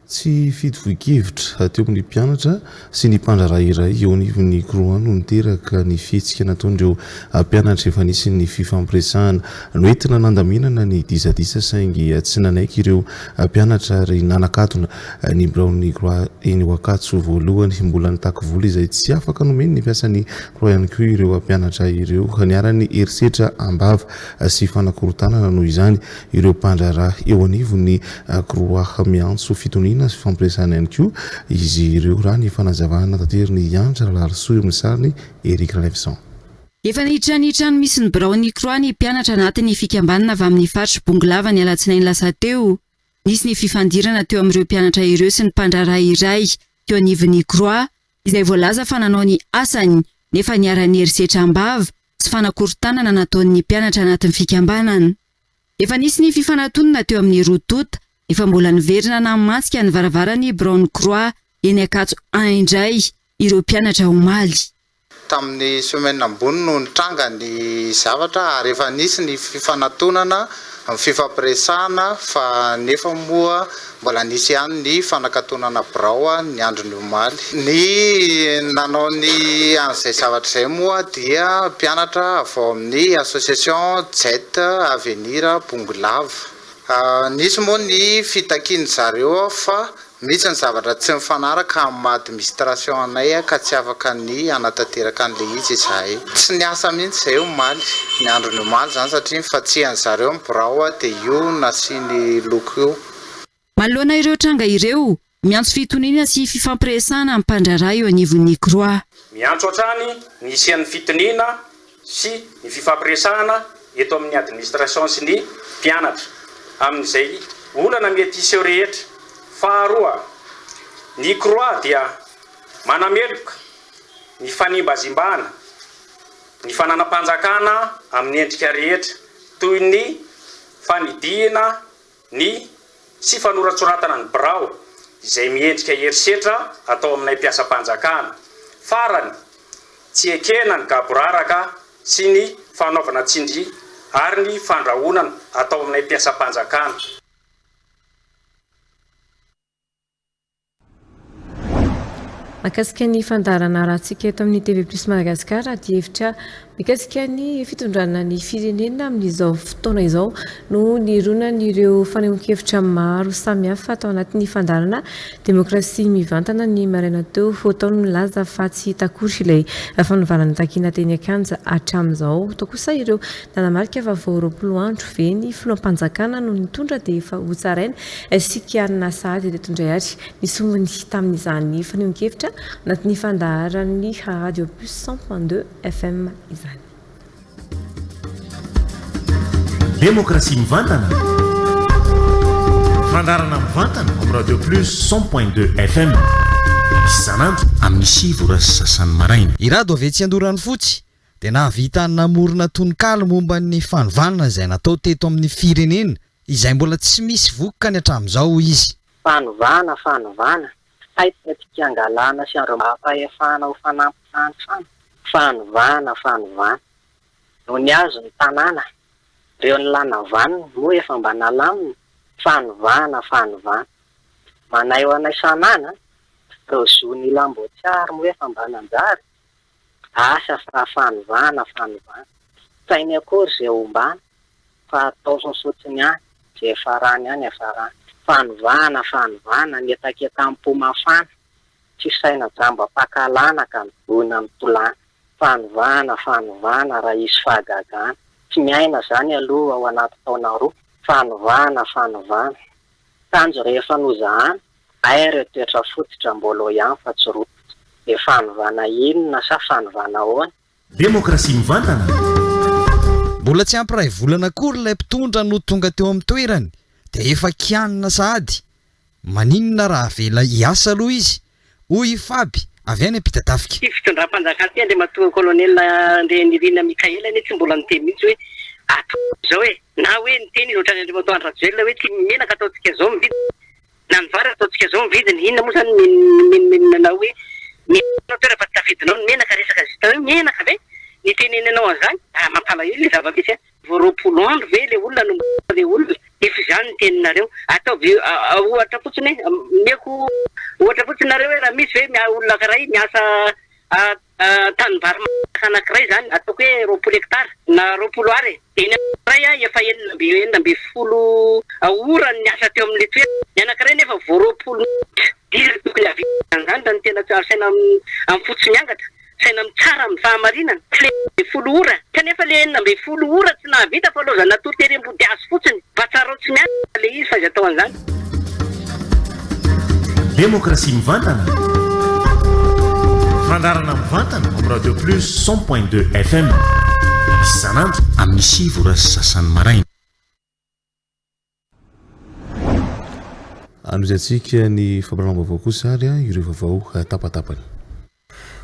Tsy fidy voikevitra teo amin'ny mpianatra sy ny mpandrara iray eo anivon'ny Croix no niteraka ny fihetsika nataon'ireo mpianatra efa nisy ny fifampiresahana noentina nandaminana ny disadisa saingy tsy nanaiky ireo mpianatra ary nanakatona ny Braony Croix eny Wakatso voalohany mbola nitako vola izay tsy afaka nomeny ny mpiasan'ny Croix ihany koa ireo mpianatra ireo niarany herisetra ambava sy fanakorontanana noho izany ireo mpandrara eo anivon'ny Croix miantso fitoniana sy fampiresahana ihany koa izy ireo raha ny fanazavana tanteriny Andra Larisoa amin'ny sariny Eric Levson. Efa niditra ny trano misy ny Braony Croix ny mpianatra anatin'ny fikambanana avy amin'ny faritra Bongolava ny alatsinainy lasa teo. Nisy ny fifandirana teo amin'ireo mpianatra ireo sy ny mpandrara iray teo anivon'ny Croix izay voalaza fa nanao ny asany nefa niara-ny herisetra ambava sy fanakorontanana nataon'ny mpianatra anatin'ny fikambanana. Efa nisy ny fifanantonana teo amin'ny Rotota efa mbola niverina namantsika ny varavarany Braony Croix eny Akatso indray ireo mpianatra omaly. Tamin'ny semaine ambony no nitranga ny zavatra ary efa nisy ny fifanantonana amin'ny fifampiresana fa nefa moa mbola nisy ihany ny fanakatonana birao ny androny omaly. Ny nanao ny an'izay zavatra izay moa dia mpianatra avy ao amin'ny association Jet Avenir Bongolava. Nisy moa ny fitakiany zareo fa misy ny zavatra tsy mifanaraka amin'ny administration anay ka tsy afaka ny anatanteraka an'ilay izy izahay. Tsy niasa mihitsy izay omaly, ny androny omaly zany satria mifatsiany zareo ny birao dia io nasiany loko io. Manoloana ireo tranga ireo miantso fitoniana sy fifampiresana amin'ny mpandraharaha eo anivon'ny Croix. Miantso hatrany ny isian'ny fitoniana sy ny fifampiresana eto amin'ny administration sy ny mpianatra amin'izay olana mety iseo rehetra. Faharoa, ny Croix dia manameloka ny fanimbazimbana, ny fananam-panjakana amin'ny endrika rehetra toy ny fanidina ny sy fanoratsoratana ny birao izay miendrika herisetra atao aminay mpiasam-panjakana. Farany, tsy ekena ny gaboraraka sy ny fanaovana tsindry ary ny fandrahonana atao aminay mpiasam-panjakana. Makasika ny fandarana rahantsika eto amin'ny TV Plus Madagasikara dia hevitra mikasika ny fitondrana ny firenena amin'izao fotoana izao no nironan'ireo fanehoan-kevitra maro samihafa atao anatin'ny fandarana demokrasia mivantana ny maraina teo ataony milaza fa tsy takory ilay fanovana takina teny akanja hatramin'izao. Toa kosa ireo nanamarika fa vao 20 andro ve ny filoam-panjakana no nitondra dia efa hotsaraina sikianina sady dia tondray ary nisomony tamin'izany fanehoan-kevitra anatin'ny fandaharan'ny Radio Plus 100.2 FM izany. Démocratie mivantana. Fandarana mivantana amin'ny Radio Plus 100.2 FM. Isanandro amin'ny sivy sasany maraina. Irado avy etsy Andoran'ny Fotsy dia nahavita namorona tononkalo momba ny fanovanana izay natao teto amin'ny firenena izay mbola tsy misy voka ny hatramin'izao izy. Fanovana aitika angalana sy androm-pahefana ho fanampy fanovana no ny azo ny tanàna reo ny lana vaniny moa efa mba nalaminy fanovana manay ho anay sanana reo zony lambotsiary moa efa mba nanjary asa fa fanovana sainy akory zay ombana fa atao sosotsiny any zay farany any afarany. Fanovana ny etaketa-po mafana tsy saina jamba pakalana ka mibona mitolana. Fanovana raha izy fahagagana tsy miaina zany aloha ao anaty taona roa. Fanovana tanjo rehefa nozahana ay reo toetra fototra mbola ihany fa tsy roa dia fanovana inona sa fanovana ahoana. Demokrasia mivantana. Mbola tsy ampiray volana akory ilay mpitondra no tonga teo amin'ny toerany dia efa kianina sahady. Maninona raha vela hiasa aloha izy? Hoy Faby avy any ampita-tafika. Ty fitondram-panjakana ty andray matonga kolonel André Nirina Mikaela ny tsy mbola niteny mihitsy hoe zao hoe na hoe niteny ohatrany André Matoandra Rajoelina hoe ty menaka ataontsika zao mividy na ny vary ataontsika zao mividiny inona moa zany na hoe menaka toera fa tsy tafidinao ny menaka resaka zita hoe menaka ve nitenenanao an'izany mampalahelo le zava-misy vao 20 andro ve le olona no le olona efa izany ny teninareo atao ohatra fotsiny meko ohatra fotsiny nareo hoe raha misy hoe olona karaha miasa tanimbary anankiray zany ataoko hoe 20 hectara na 20 ary eny anankiray efa enina amby folo ora ny asa teo amin'le toerana ny anankiray nefa vao 20 dira tokony avitan zany raha ny tena saina amin'ny fotsy miangatra saina mitsara amin'ny fahamarinana le folo ora kanefa le enina amby folo ora tsy nahavita fa aloha zany natotery-mbody azy fotsiny fa tsara tsy miangatra le izy fa izy atao an'izany. Demokrasia mivantana. Fandarana mivantana amin'ny Radio Plus 100.2 FM. Isanandro amin'ny sivy sasany maraina. Anozatsika ny fampiranao vaovao kosa ary ireo vaovao tapatapany.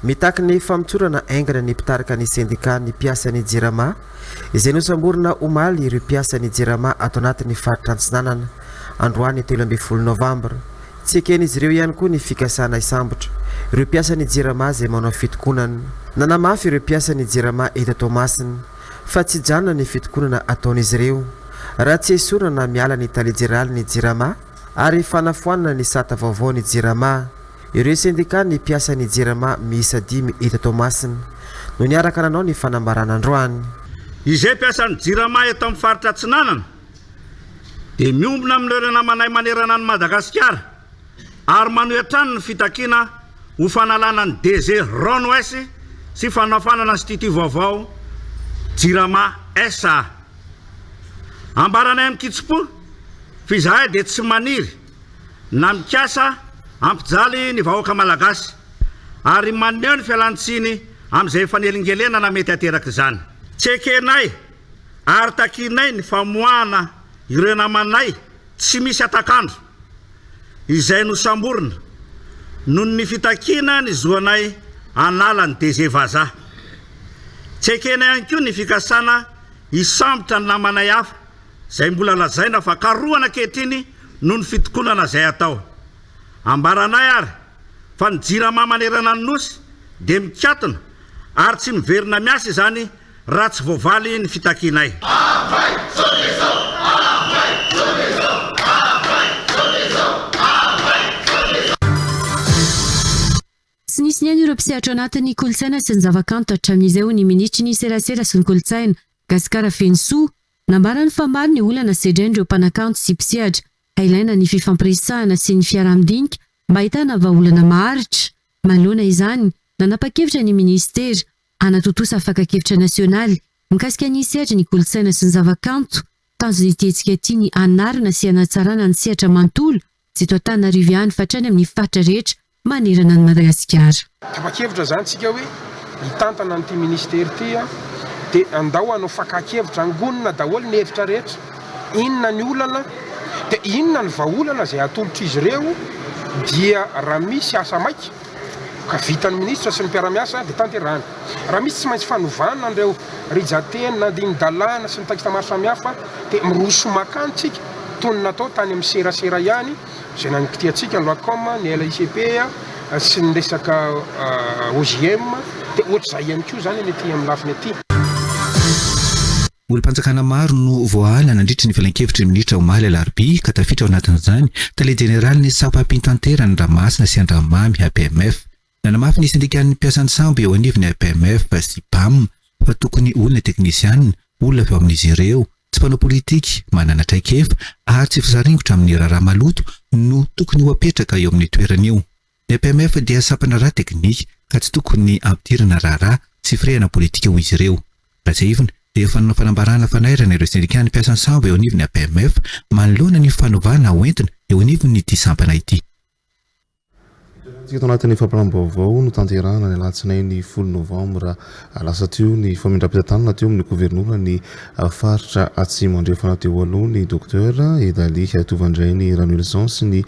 Mitaky ny famitsorana aingana ny mpitarika ny sendika ny mpiasan'ny Jirama izay nosamborina omaly ireo mpiasan'ny Jirama ato anatin'ny faritra Antsinanana androany 13 Novambra. Tsy eken'izy ireo ihany koa ny fikasana isambotra ireo mpiasan'ny Jirama izay manao fitokonana. Nanamafy ireo mpiasan'ny Jirama eto Tomasina fa tsy janona ny fitokonana ataon'izy ireo raha tsy esorana miala ny italie jeraly ny jirama ary fanafoanana ny sata vaovao ny jirama ireo syndicat ny piasa ny jirama miisa 10 hita tao masina no niaraka nanao ny fanambarana androany izay piasan'ny jirama eto amin'ny faritra Atsinanana dia miombona amin'ireo namanay manerana ny Madagasikara ary manoetrany ny fitakiana ho fanalana ny DG Ron-Ouest sy fanafanana institut vaovao jirama SA ambaranay amin'ny kitsipo fizahay dia tsy maniry na mikasa ampijaly ny vahoaka malagasy ary maneho ny fialantsiny amin'izay fanelingelenana mety ateraka izany tsy ekenay ary takinay ny famoahana ireo namanay tsy misy atakandro izay nosamborona noho ny fitakiana ny zoanay anala ny DG vazaha tsy ekenay ihany koa ny fikasana hisambotra ny namanay hafa izay mbola lazaina fa karohana ankehitriny noho ny fitokonana izay atao ambaranay ary fa ny jirama manerana ny nosy dia mikatona ary tsy miverina miasa izany raha tsy voavaly ny fitakianay tsy nisy niany ireo mpisehatra anatin'ny kolotsaina sy ny zavakanto hatramin'izay ho ny minitry ny serasera sy ny kolotsaina Gasikara Fensoa nambarany fa maro ny olana sedrain'ireo mpanakanto sy mpisehatra ilaina ny fifampiresahana sy ny fiaraha-midinika mba ahitana vahaolana maharitra manoloana izany nanapa-kevitra ny ministera anatotosa afaka-kevitra nasionaly mikasika ny sehatra ny kolotsaina sy ny zavakanto tanjo ny tetsika ty ny anarina sy anatsarana ny sehatra mantolo tsy eto Antananarivo ihany fa hatrany amin'ny faritra rehetra manerana ny Madagasikara. Tapa-kevitra zany tsika hoe hitantana n'ity ministera ty dia andao hanao faka-kevitra angonina daholo ny hevitra rehetra inona ny olana dia inona ny vahaolana izay atolotra izy ireo dia raha misy asa maika ka vitan'ny ministra sy ny mpiara-miasa dia tanterahana raha misy tsy maintsy fanovana an'ireo rijatena dia ny dalàna sy ny takista maro samihafa dia miroso makany tsika toy ny natao tany amin'ny serasera ihany izay nanikitiantsika ny loacom ny LICP sy ny resaka OGM dia ohatr'izay ihany koa zany ny aty amin'ny lafiny aty olo-panjakana maro no voahala nandritra ny filan-kevitra ny minitra omaly alarobia ka tafitra ao anatin'izany tale jeneraly ny sapampintantera ny Ramasina sy Andramamy APMF nanamafy ny syndikan'ny mpiasan'ny sambo eo anivony APMF sy PAM fa tokony olona teknisianina olona avy ao amin'izy ireo tsy mpanao politika manana traikefa ary tsy fisaringotra amin'ny raharaha maloto no tokony ho apetraka eo amin'ny toerana io ny APMF dia sapana raha teknika ka tsy tokony ampidirana raharaha sy firehana politika ho izy ireo raha tsy ivona dia fananao fanambarana fanairana ireo sindikany mpiasan'ny sambo eo anivony APMF manoloana ny fanaovana hoentina eo anivony ity sampana ity Tao anatin'ny fampiram-baovao no tanterahana ny alatsinainy 10 novambra lasa teo ny famindram-pitantanana teo amin'ny gouvernoura ny faritra Atsimo andrefana teo aloha ny docteur Edali Tovandray ny Ranulson sy ny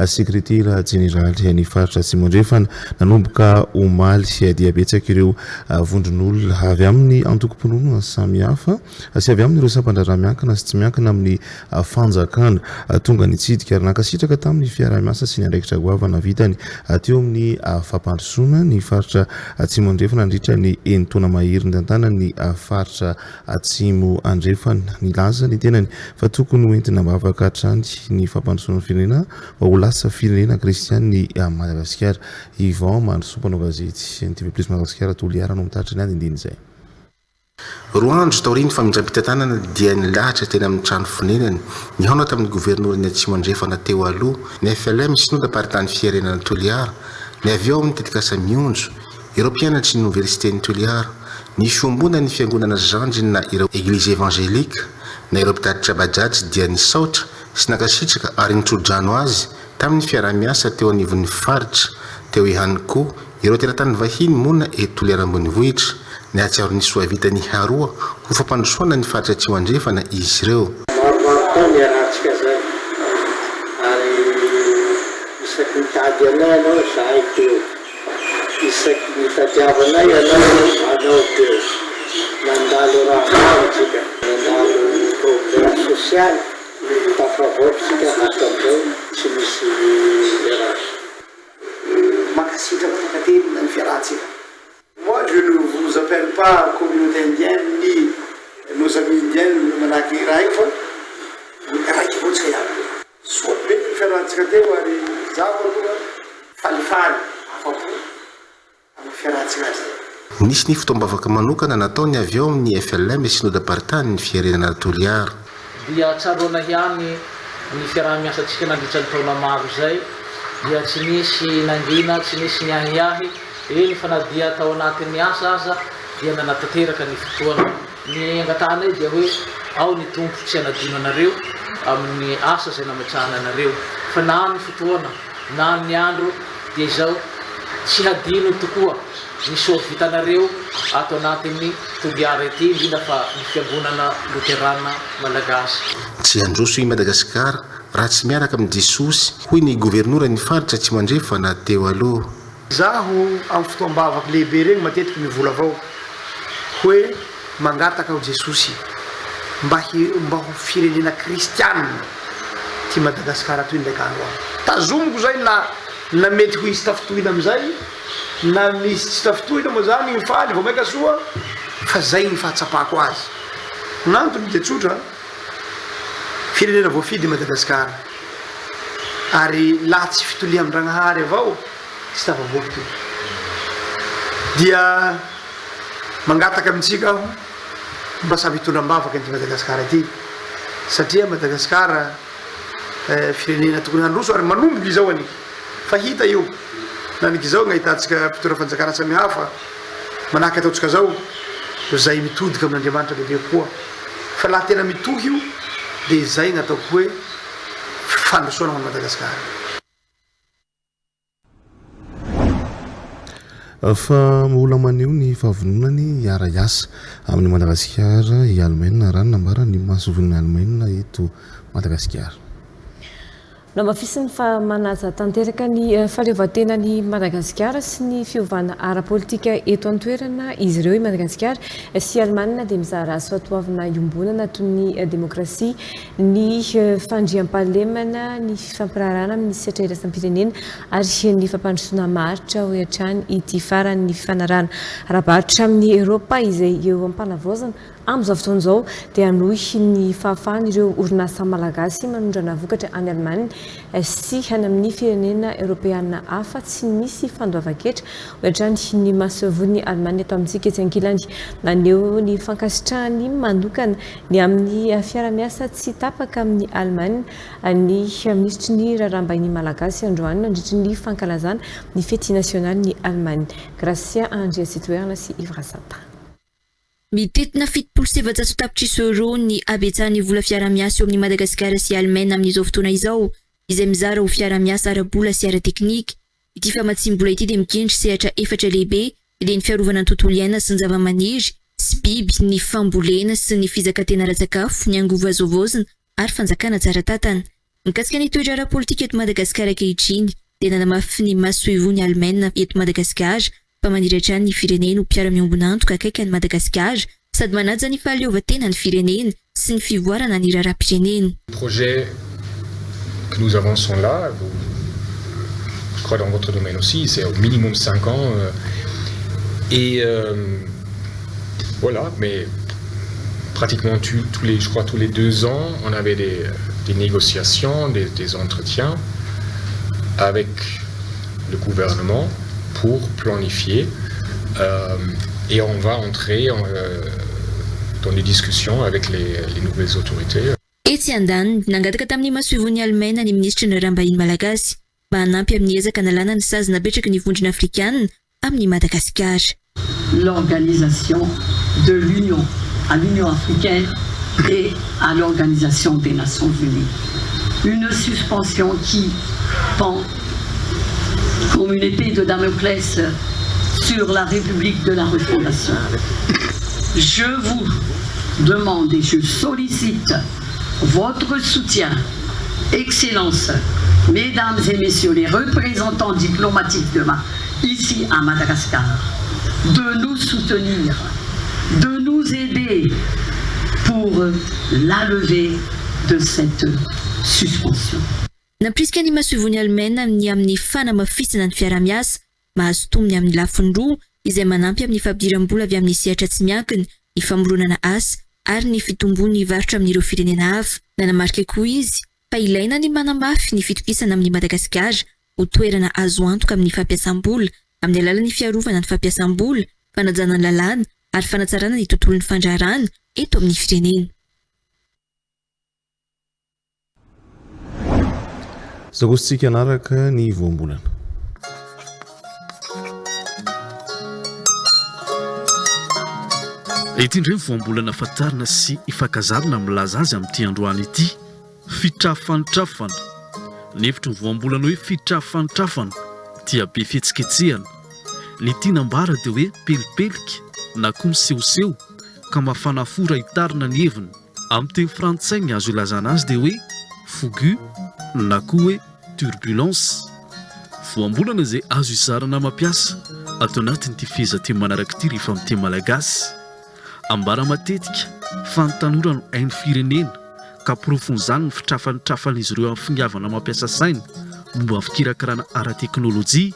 sekretera jeneraly ny faritra Atsimo andrefana nanomboka omaly dia betsaka ireo vondron'olona avy amin'ny antoko-pinoana samihafa sy avy amin'ireo sampandraraha miankina sy tsy miankina amin'ny fanjakana tonga nitsidika ary nankasitraka tamin'ny fiara-miasa sy ny andraikitra goavana vitany teo amin'ny fampandrosoana ny faritra Atsimo andrefana nandritra ny enitona mahery ny tantana ny faritra Atsimo andrefana ny laza ny tenany fa tokony hoentina mavaka hatrany ny fampandrosoana firenena mba ho lasa firenena kristiany Madagasikara. Yvan Mandrosopanao gazety ny TV Plus Madagasikara toliara no mitaritra ny andindiny izay. Roa andro taoriny famindram-pitantanana dia nilahatra teny amin'ny trano fonenany nihaona tamin'ny gouvernoura ny Atsimo andrefana teo aloha ny FLM synodra paritany fiarenana Toliara ny avy ao amin'ny tetikasa mionjo ireo mpianatry ny université ny Toliara ny fiombona ny fiangonana Zandrina ireo église évangélique na ireo mpitatitra bajaji dia nisaotra sy nakasitraka ary nitrodrano azy tamin'ny fiara-miasa teo anivon'ny faritra teo ihany koa ireo teratany vahiny mona eto Toliara ambonivohitra ny atsiaro ny soavita ny haroa ho fampandrosoana ny faritra Atsimo andrefana izy ireo. Maromaro miarahantsika zay ary isaky mitady anay anao zahay teo isaky mitadiavanay anao teo nandalo raha marotsika nandalo problème social tafavoatritsika hatamizao tsy misy raha makasitraka takaterina ny fiarahantsika. Moi, je ne vous appelle pas communauté indienne ni nos amis indiens, nivolantsika teo ary zaho aloha falifaly afapo amin'ny fiarahantsika azy. Nisy ny fotoam-bavaka manokana nataony avy eo amin'ny FLM synode partan ny fiarenana Toliara. Dia tsaroana ihany ny fiaraha-miasantsika nandritra ny taona maro izay dia tsy nisy nangina, tsy nisy niahiahy eny fa na dia tao anatin'ny asa aza dia nanatanteraka ny fotoana ny angatana dia hoe ao ny tompo tsy hanadino anareo amin'ny asa izay namatrahana anareo fa na ny fotoana na ny andro dia izao tsy hadino tokoa ny soa vitanareo ato anatin'ny Toliara ity indrindra fa ny fiangonana Luterana Malagasy. Tsy androso i Madagasikara raha tsy miaraka amin'ny Jesosy hoy ny gouvernoura ny faritra tsy mandrefa na teo aloha. Zaho amin'ny fotoam-bavaka lehibe regny matetiky mivola avao hoe mangataka ao Jesosy mba ho firenena kristianina ty Madagasikara toy ndraiky andro aho. Tazomiko zay na mety ho isy tafitohina amin'izay na misy tsy tafitohina moa zany mifaly vao maika soa fa zay ny fahatsapako azy. N'antony dia tsotra firenena voafidy Madagasikara ary laha tsy fitoliam-Ndragnahary avao tsy tafavoaky toy dia mangataka amintsika aho mba samy hitondram-bavaka ny Madagasikara ity satria Madagasikara firenena tokony handroso ary manomboka izao ani fa hita io nanik izao gnahitatsika mpitora fanjakana samihafa manahaka ataotsika zao zay mitodika amin'Andriamanitra bebe koa fa laha tena mitohy io dia zay gnataoko hoe fandrosoana amin'ny Madagasikara. Fa mola maneo ny fahavononany hiara iasa amin'ny Madagasikara i Allemagne raha nambara ny masovon'ny Allemagne eto Madagasikara. Na mafisiny fa manaja tanteraka ny fahaleovan-tenany Madagasikara sy ny fiovana ara-politika eto an-toerana izy ireo i Madagasikara sy Allemagne dia mizara azy fatoavana iombonana toy ny demokrasia, ny fandriam-pahalemana, ny fifampirarana amin'ny sehatra iraisam-pirenena ary ny fampandrosoana maritra ho hatrany ity farany fifanarana ara-baritra amin'ny Eropa izay eo am-panavozana amin'izao fotoan'izao dia hanohy ny fahafahana ireo orinasa malagasy manondrana vokatra any Allemagne sy any amin'ny firenena Eropeana hafa tsy misy fandoavan-ketra hohatrany ny masovon'ny Allemagne eto amintsika etsy ankilany. Naneo ny fankasitrahany manokana ny amin'ny fiara-miasa tsy tapaka amin'ny Allemagne ny ministry ny raharaham-bahiny malagasy androany nandritry ny fankalazana ny fety nasionaly ny Allemagne. Gracia Andrea Citoerna sy Ivrasata. Mitetina 7.7 tapitrisa euro ny abetsahany vola fiara-miasa eo amin'ny Madagasikara sy Allemagne amin'izao fotoana izao izay mizara ho fiara-miasa ara-bola sy ara-teknika. Ity famatsim-bola ity dia mikendry sehatra efatra lehibe dia ny fiarovana ny tontolo iaina sy ny zava-maniry sy biby, ny fambolena sy ny fizakantena ara-tsakafo, ny angovo azovozina ary fanjakana tsara tatana. Mikasika ny toetra ara-politika eto Madagasikara ankehitriny dia nanamafy ny masoivony Allemagne eto Madagasikara fa maniry hatrany ny firenena ho mpiara-miombona antoka akaiky any Madagasikara sady manaja ny fahaleovan-tena ny firenena sy ny fivoarana ny raharaham-pirenena. Projets que nous avons sont là, je crois dans votre domaine aussi, c'est au minimum 5 ans voilà, mais pratiquement tous les 2 ans, on avait des négociations, des entretiens avec le gouvernement pour planifier et on va entrer dans des discussions avec les nouvelles autorités. Etsy andany nangataka tamin'ny masoivon'ny Allemagne ny ministra ny raharaham-bahiny malagasy mba hanampy amin'ny ezaka analana ny sazy napetraka ny vondrona afrikanina amin'ny Madagasikara. L'organisation de l'Union à l'Union africaine et à l'Organisation des Nations Unies. Une suspension qui pend comme une épée de Damoclès sur la République de la Refondation. Je vous demande et je sollicite votre soutien, Excellences, Mesdames et Messieurs les représentants diplomatiques ici à Madagascar, de nous soutenir, de nous aider pour la levée de cette suspension. Napriska ny masoivon'ny Allemagne amin'ny fanamafisana ny fiara-miasa mahazo tomony amin'ny lafiny roa izay manampy amin'ny fampidiram-bola avy amin'ny sehatra tsy miankina, ny famoronana asa ary ny fitombon'ny varotra amin'ireo firenena hafa. Nanamarika koa izy fa ilaina ny manamafy ny fitokisana amin'ny Madagasikara ho toerana azo antoka amin'ny fampiasam-bola amin'ny alalan'ny fiarovana ny fampiasam-bola, fanajana ny lalàna ary fanatsarana ny tontolon'ny fandrarana eto amin'ny firenena. Zakosintsika anaraka ny voambolana. Ity indray voambolana fatarina sy ifankazarina milaza azy amin'ity androany ity, fitrafantrafana. Ny hevitry ny voambolana hoe fitrafantrafana dia be fihetsiketsehana. Ny tinambara dia hoe pelipelika na koa misehoseho ka mafana fora hitarina ny heviny. Amin'ny teny frantsay ny azo ilazana azy dia hoe fougue na koa hoe turbulence. Voambolana izay azo izarana mampiasa ato anatin'ny ity fehezanteny manaraka ity rehefa amin'ny teny malagasy. Ambara matetika fa ny tanora no hain'ny firenena ka profon'izany ny fitrafan'izy ireo amin'ny finiavana mampiasa saina momba ny fikirakarana ara-teknôlôjia.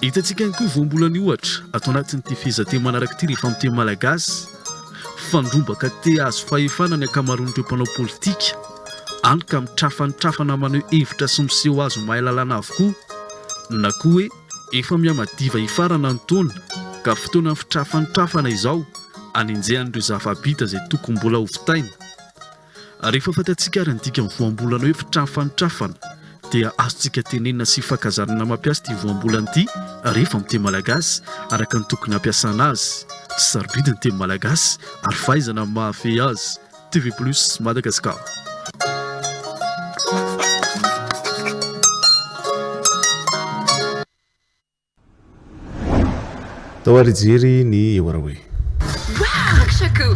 Hitantsika ihany koa voambolana ohatra ato anatin'ity fehezanteny manaraka ity rehefa amin'ny teny malagasy. Fandrombaka te azo fahefana ny akamaroan'ireo mpanao politika any ka mitrafantrafana maneho hevitra sy miseho azo mahay lalàna avokoa, na koa hoe efa mihamadiva hifarana ny taona ka fotoana ny fitrafantrafana izao anenjehan'ireo zava-bita izay tokony mbola hovitaina. Rehefa fantatsika ary ndika amin'ny voambolana hoe fitrafantrafana dia azontsika tenenina sy fankazarana mampiasa ity voambolana ity rehefa amin'ny teny malagasy araka ny tokony hampiasana azy. Tsy sarobidy ny teny malagasy ary fahaizana mahafehy azy. TV+ Madagasikara. Tawarijery ni Ewaraway. Waouh, Choco!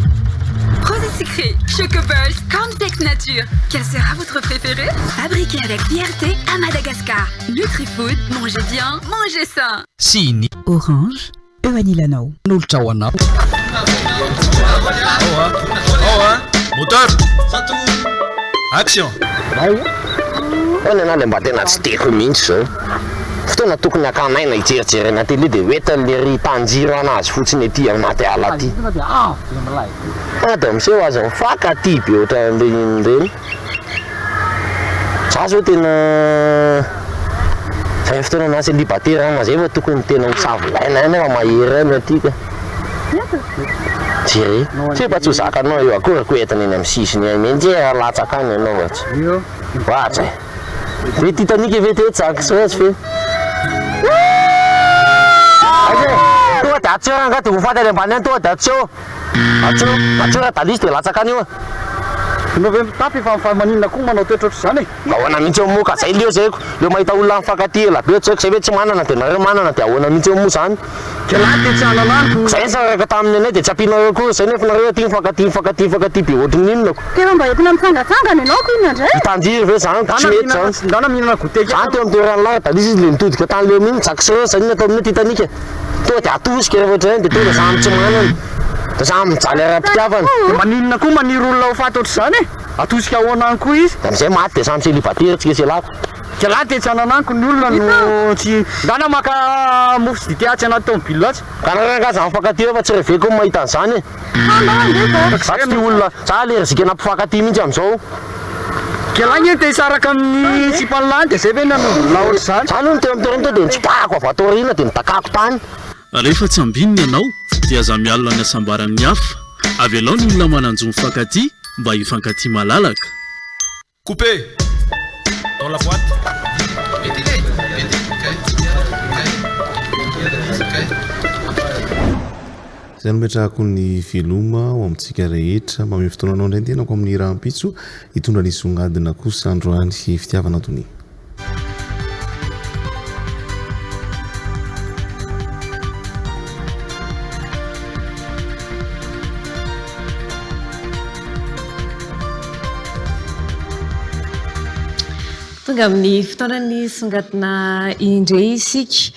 Rose sucré, Choco Balls, Cornflakes Nature. Quel sera votre préféré? Fabriqué avec fierté à Madagascar. Nutrifood, mangez bien, mangez sain. Sini. Orange, vanilla no. Nulchawana. Moteur. Action. On a le matin à stick mince. Fotoana tokony akanaina ijerijery na tele dia hoetin'le ry tanjiro anazy fotsiny ety anaty ala ty. Ada miseho azy mifaka aty be ohatran'ireny. Za zao tena zay fotoana anazy libatera mazay fa tokony tena misavolaina eny fa mahery eny aty ka. Jere, tsy mba tsy ho zakanao eo akory koentina eny amin'ny sisiny eny menjera latsaka any ianao vatsy. Vatsy. Ve Titanic ve te tsaka soazy fe. Tonga dia atseo raha ngaty ho fatany ambany any tonga dia atseo. Atseo raha dalisa dia latsaka any io. Ianao ve mitapy fa maninona koa manao toetra ohatr'izany e? Ahoana mihitsy eo moa ka zay leo zay leo mahita olona mifankaty ela be tsy haiko zay ve tsy manana dia nareo manana dia ahoana mihitsy eo moa zany. Kelahy dia tsy hanananiko. Zay saraka taminy anay dia tsy ampianareo koa zay nefa nareo aty mifankaty be ohatrin'inona ko. Tena mba entina mitsangatsangana ianao ko iny andray. Mitanjiry ve zany tsy mety zany. Ndana mihinana goûter zany teo amin'ny toerana lahy dalisa izy le mitodika tany leo mihitsy jakiseo zany atao amin'ny Titanic. Tonga dia atosika rehefa ohatr'izany dia tonga samy tsy manana. Dia samy mijaly ara-pitiavana. Maninona koa maniry olona ho faty ohatr'izany e? Atosika ahoana any koa izy. Da amizay maty dia samy célibataire tsika selako. Kelahy dia tsy hanananiko ny olona no tsy ndana maka mofo sy dite atsy anaty tomobile atsy. Ka naragaza mifankaty fa tsy reveko mahita an'izany e. Zatsy ty olona za alerzika nampifankaty mihitsy amin'izao. Kelahy iny dia hisaraka amin'ny sipanilany dia zay ve nanombola ohatr'izany. Zany no teo amin'ny toerana teo dia nitsipahako avy ato aoriana dia nitakako tany. Rehefa tsy ambininy ianao dia aza mialina ny asambaran'ny hafa avy alao ny olona mananjo mifankaty mba hifankaty malalaka. Coupé. Dans la boîte. Zay nometrahako ny filoma ao amintsika rehetra mamy fotoananao indray tenako amin'ny rahampitso hitondra ny songadina kosa androany fitiavana tony. Tonga amin'ny fotoanany songadina indray isika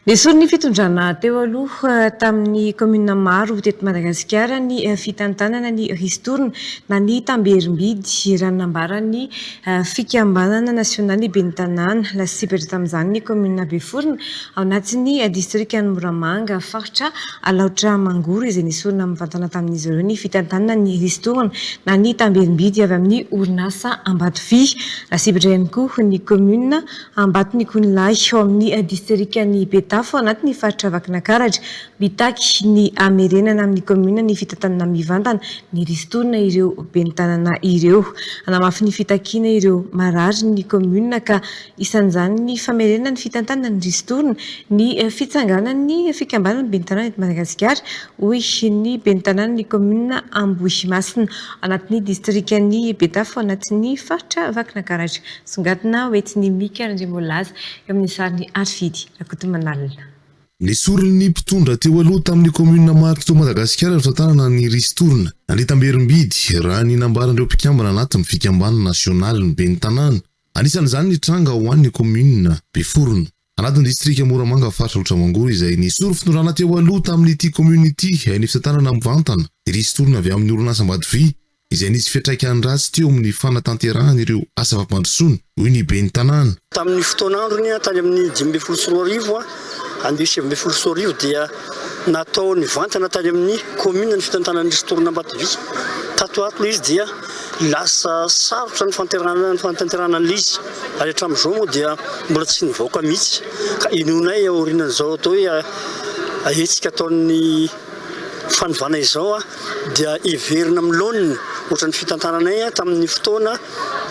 Nisoro ny fitondrana teo aloha tamin'ny komuna maro teto Madagasikara ny fitantanana ny ristourna na ny tamberimbidy raha nambarany fikambanana nasionaly ben'ny tanàna lasipatra tamin'izany ny komuna Beforona ao anatin'ny distriktan'ny Moramanga faritra Alaotra Mangoro izay nisorona mivantana tamin'izy ireo ny fitantanana ny ristourna na ny tamberimbidy avy amin'ny orinasa Ambatovy lasipatra ihany koa ny komuna Ambatonikonilay ao amin'ny distriktan'ny Betafo anatin'ny faritra Vakinakaratra bitaky ny amerenana amin'ny komuna ny fitantanana mivantana ny ristourna ireo ben'ny tanàna ireo anamafy ny fitakiana ireo marary ny komuna ka isan'izany ny famerenana ny fitantanana ny ristourna ny fitsanganan'ny fikambanana ben'ny tanàna eto Madagasikara hoy ny ben'ny tanàna ny komuna Ambohimasina anatin'ny distriktan'ny Betafo anatin'ny faritra Vakinakaratra songatina hoentin'ny Mika Andrimolaza eo amin'ny sariny Arfidy Rakotomanalina. Nisorony mpitondra teo aloha tamin'ny komuna maro teto Madagasikara fitantanana ny ristourna na ny tamberimbidy raha ny nambaran'ireo mpikambana anatin'ny fikambanana nasionaly ny ben'ny tanàna. Anisan'izany ny tranga ho an'ny komuna Beforona anatin'ny distrika Moramanga faritra Alaotra Mangoro izay nisoro fitondrana teo aloha tamin'ity komuna ity ny fitantanana mivantana ny ristourna avy amin'ny orinasa Ambatovy izay nisy fiantraikany ratsy teo amin'ny fanatanterahana ireo asa fampandrosoana hoy ny ben'ny tanàna. Tamin'ny fotoan'androny tany amin'ny 2024 andeha 2024 dia natao ny vantana tany amin'ny komuna ny fitantanana ny ristourna Ambatovy. Tato ato izy dia lasa sarotra ny fantanterahana an'izy ary hatramin'izao moa dia mbola tsy nivoaka mihitsy ka inonay aorinan'izao atao hoe ahetsika ataon'ny fanovana izao dia iverina amin'ny laoniny ohatran'ny fitantananay tamin'ny fotoana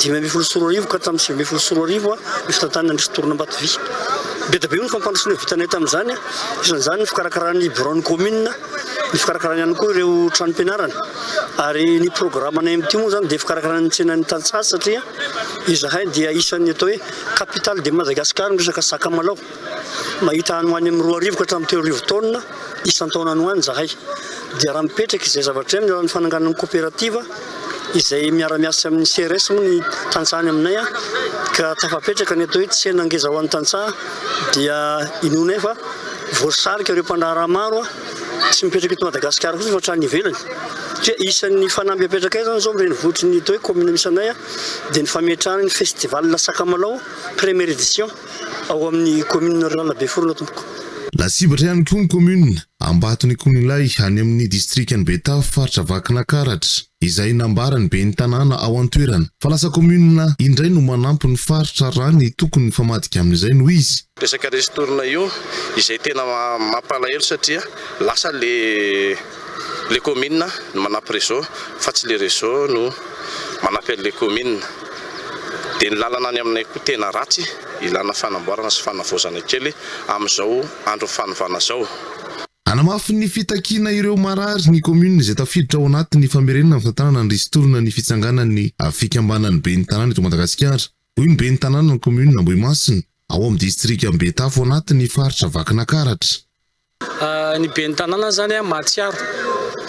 2024 ka tamin'ny 2024 ny fitantanana ny ristourna Ambatovy. Be dia be ny fampandrosoana vitanay tamin'izany isan'izany ny fikarakarany bureau-ny komuna ny fikarakarany ihany koa ireo tranom-pianarana ary ny programanay amin'ity moa zany dia fikarakarany tsenan'ny tantsaha satria izahay dia isan'ny atao hoe capitale de Madagasikara ny resaka sakamalao mahita any ho any amin'ny 2 arivo ka hatramin'ny 3 arivo taonina isan-taona any ho any zahay dia raha mipetraka izay zavatra amin'ny alalan'ny fananganana coopérative izay miara-miasa amin'ny CRS moa ny tantsahany aminay ka tafapetraka ny atao hoe tsena ngeza ho an'ny tantsaha dia inona fa voasarika ireo mpandraharaha maro tsy mipetraka eto Madagasikara kosa fa hatrany ivelany satria isan'ny fanamby apetraka zany zao mireny votry ny atao hoe komuna misy anay dia ny fametrahana ny festival sakamalao première édition ao amin'ny komuna rurale Beforona tompoko. Lasibatra ihany koa ny komuna Ambatonikonilay any amin'ny distriktan'ny Betafo faritra Vakinakaratra izay nambarany ben'ny tanàna ao an-toerana fa lasa komuna indray no manampy ny faritra raha ny tokony famadika amin'izay noho izy. Resaka ristourna io izay tena mampalahelo satria lasa le komuna no manampy réseau fa tsy le réseau no manampy le komuna dia ny lalana any aminay koa tena ratsy ilana fanamboarana sy fanavozana kely amin'izao andro fanovana zao. Anamafy ny fitakiana ireo marary ny komuna izay tafiditra ao anatin'ny famerenana fitantanana ny ristourna ny fitsanganan'ny fikambanan'ny ben'ny tanàna eto Madagasikara. Hoy ny ben'ny tanàna ny komuna Ambohimasina ao amin'ny distriktan'ny Betafo anatin'ny faritra Vakinakaratra. Ny ben'ny tanàna zany mahatsiaro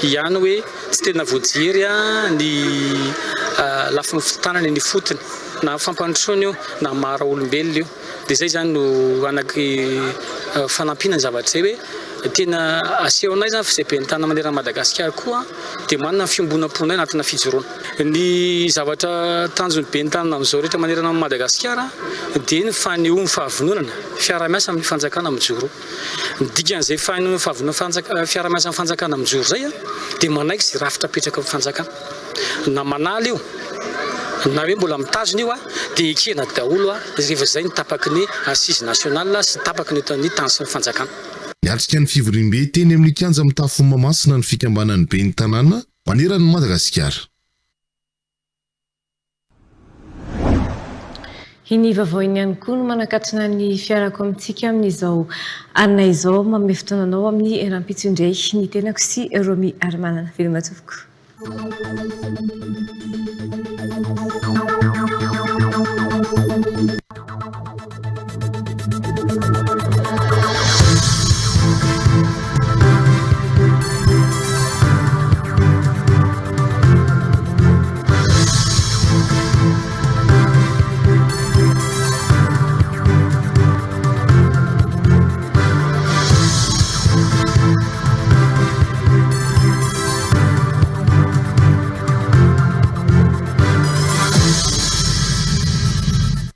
ihany hoe tsy tena voajery ny lafiny fitantanana ny fotony na fampandrosoana io na mara olombelona io dia zay zany no anaky fanampiana ny zavatra zay hoe tena asehonay zany fizay ben'ny tanàna manerana Madagasikara koa dia manana fiombonam-ponay anatina fijoroana. Ny zavatra tanjon'ny ben'ny tanàna amin'izao rehetra manerana Madagasikara dia ny fanehoana fahavononana fiara-miasa amin'ny fanjakana mijoro. Ny dikan'izay fanehoana fahavononana fiara-miasa amin'ny fanjakana mijoro zay dia manaiky izay rafitra petraka amin'ny fanjakana na manaly io na hoe mbola mitazona io dia ekena daholo rehefa izay ny tapaky ny assise nationale sy tapaky ny tansin'ny fanjakana. Niatrika ny fivorimbe teny amin'ny kianja mitafo Mahamasina ny fikambanan'ny ben'ny tanàna maneran'ny Madagasikara. Hiny vavaoiny ihany koa no manakatsina ny fiarako amintsika amin'izao anay izao manome fotoananao amin'ny rampitso indray ny tenako sy Romy Armanana veloma-tsofoko.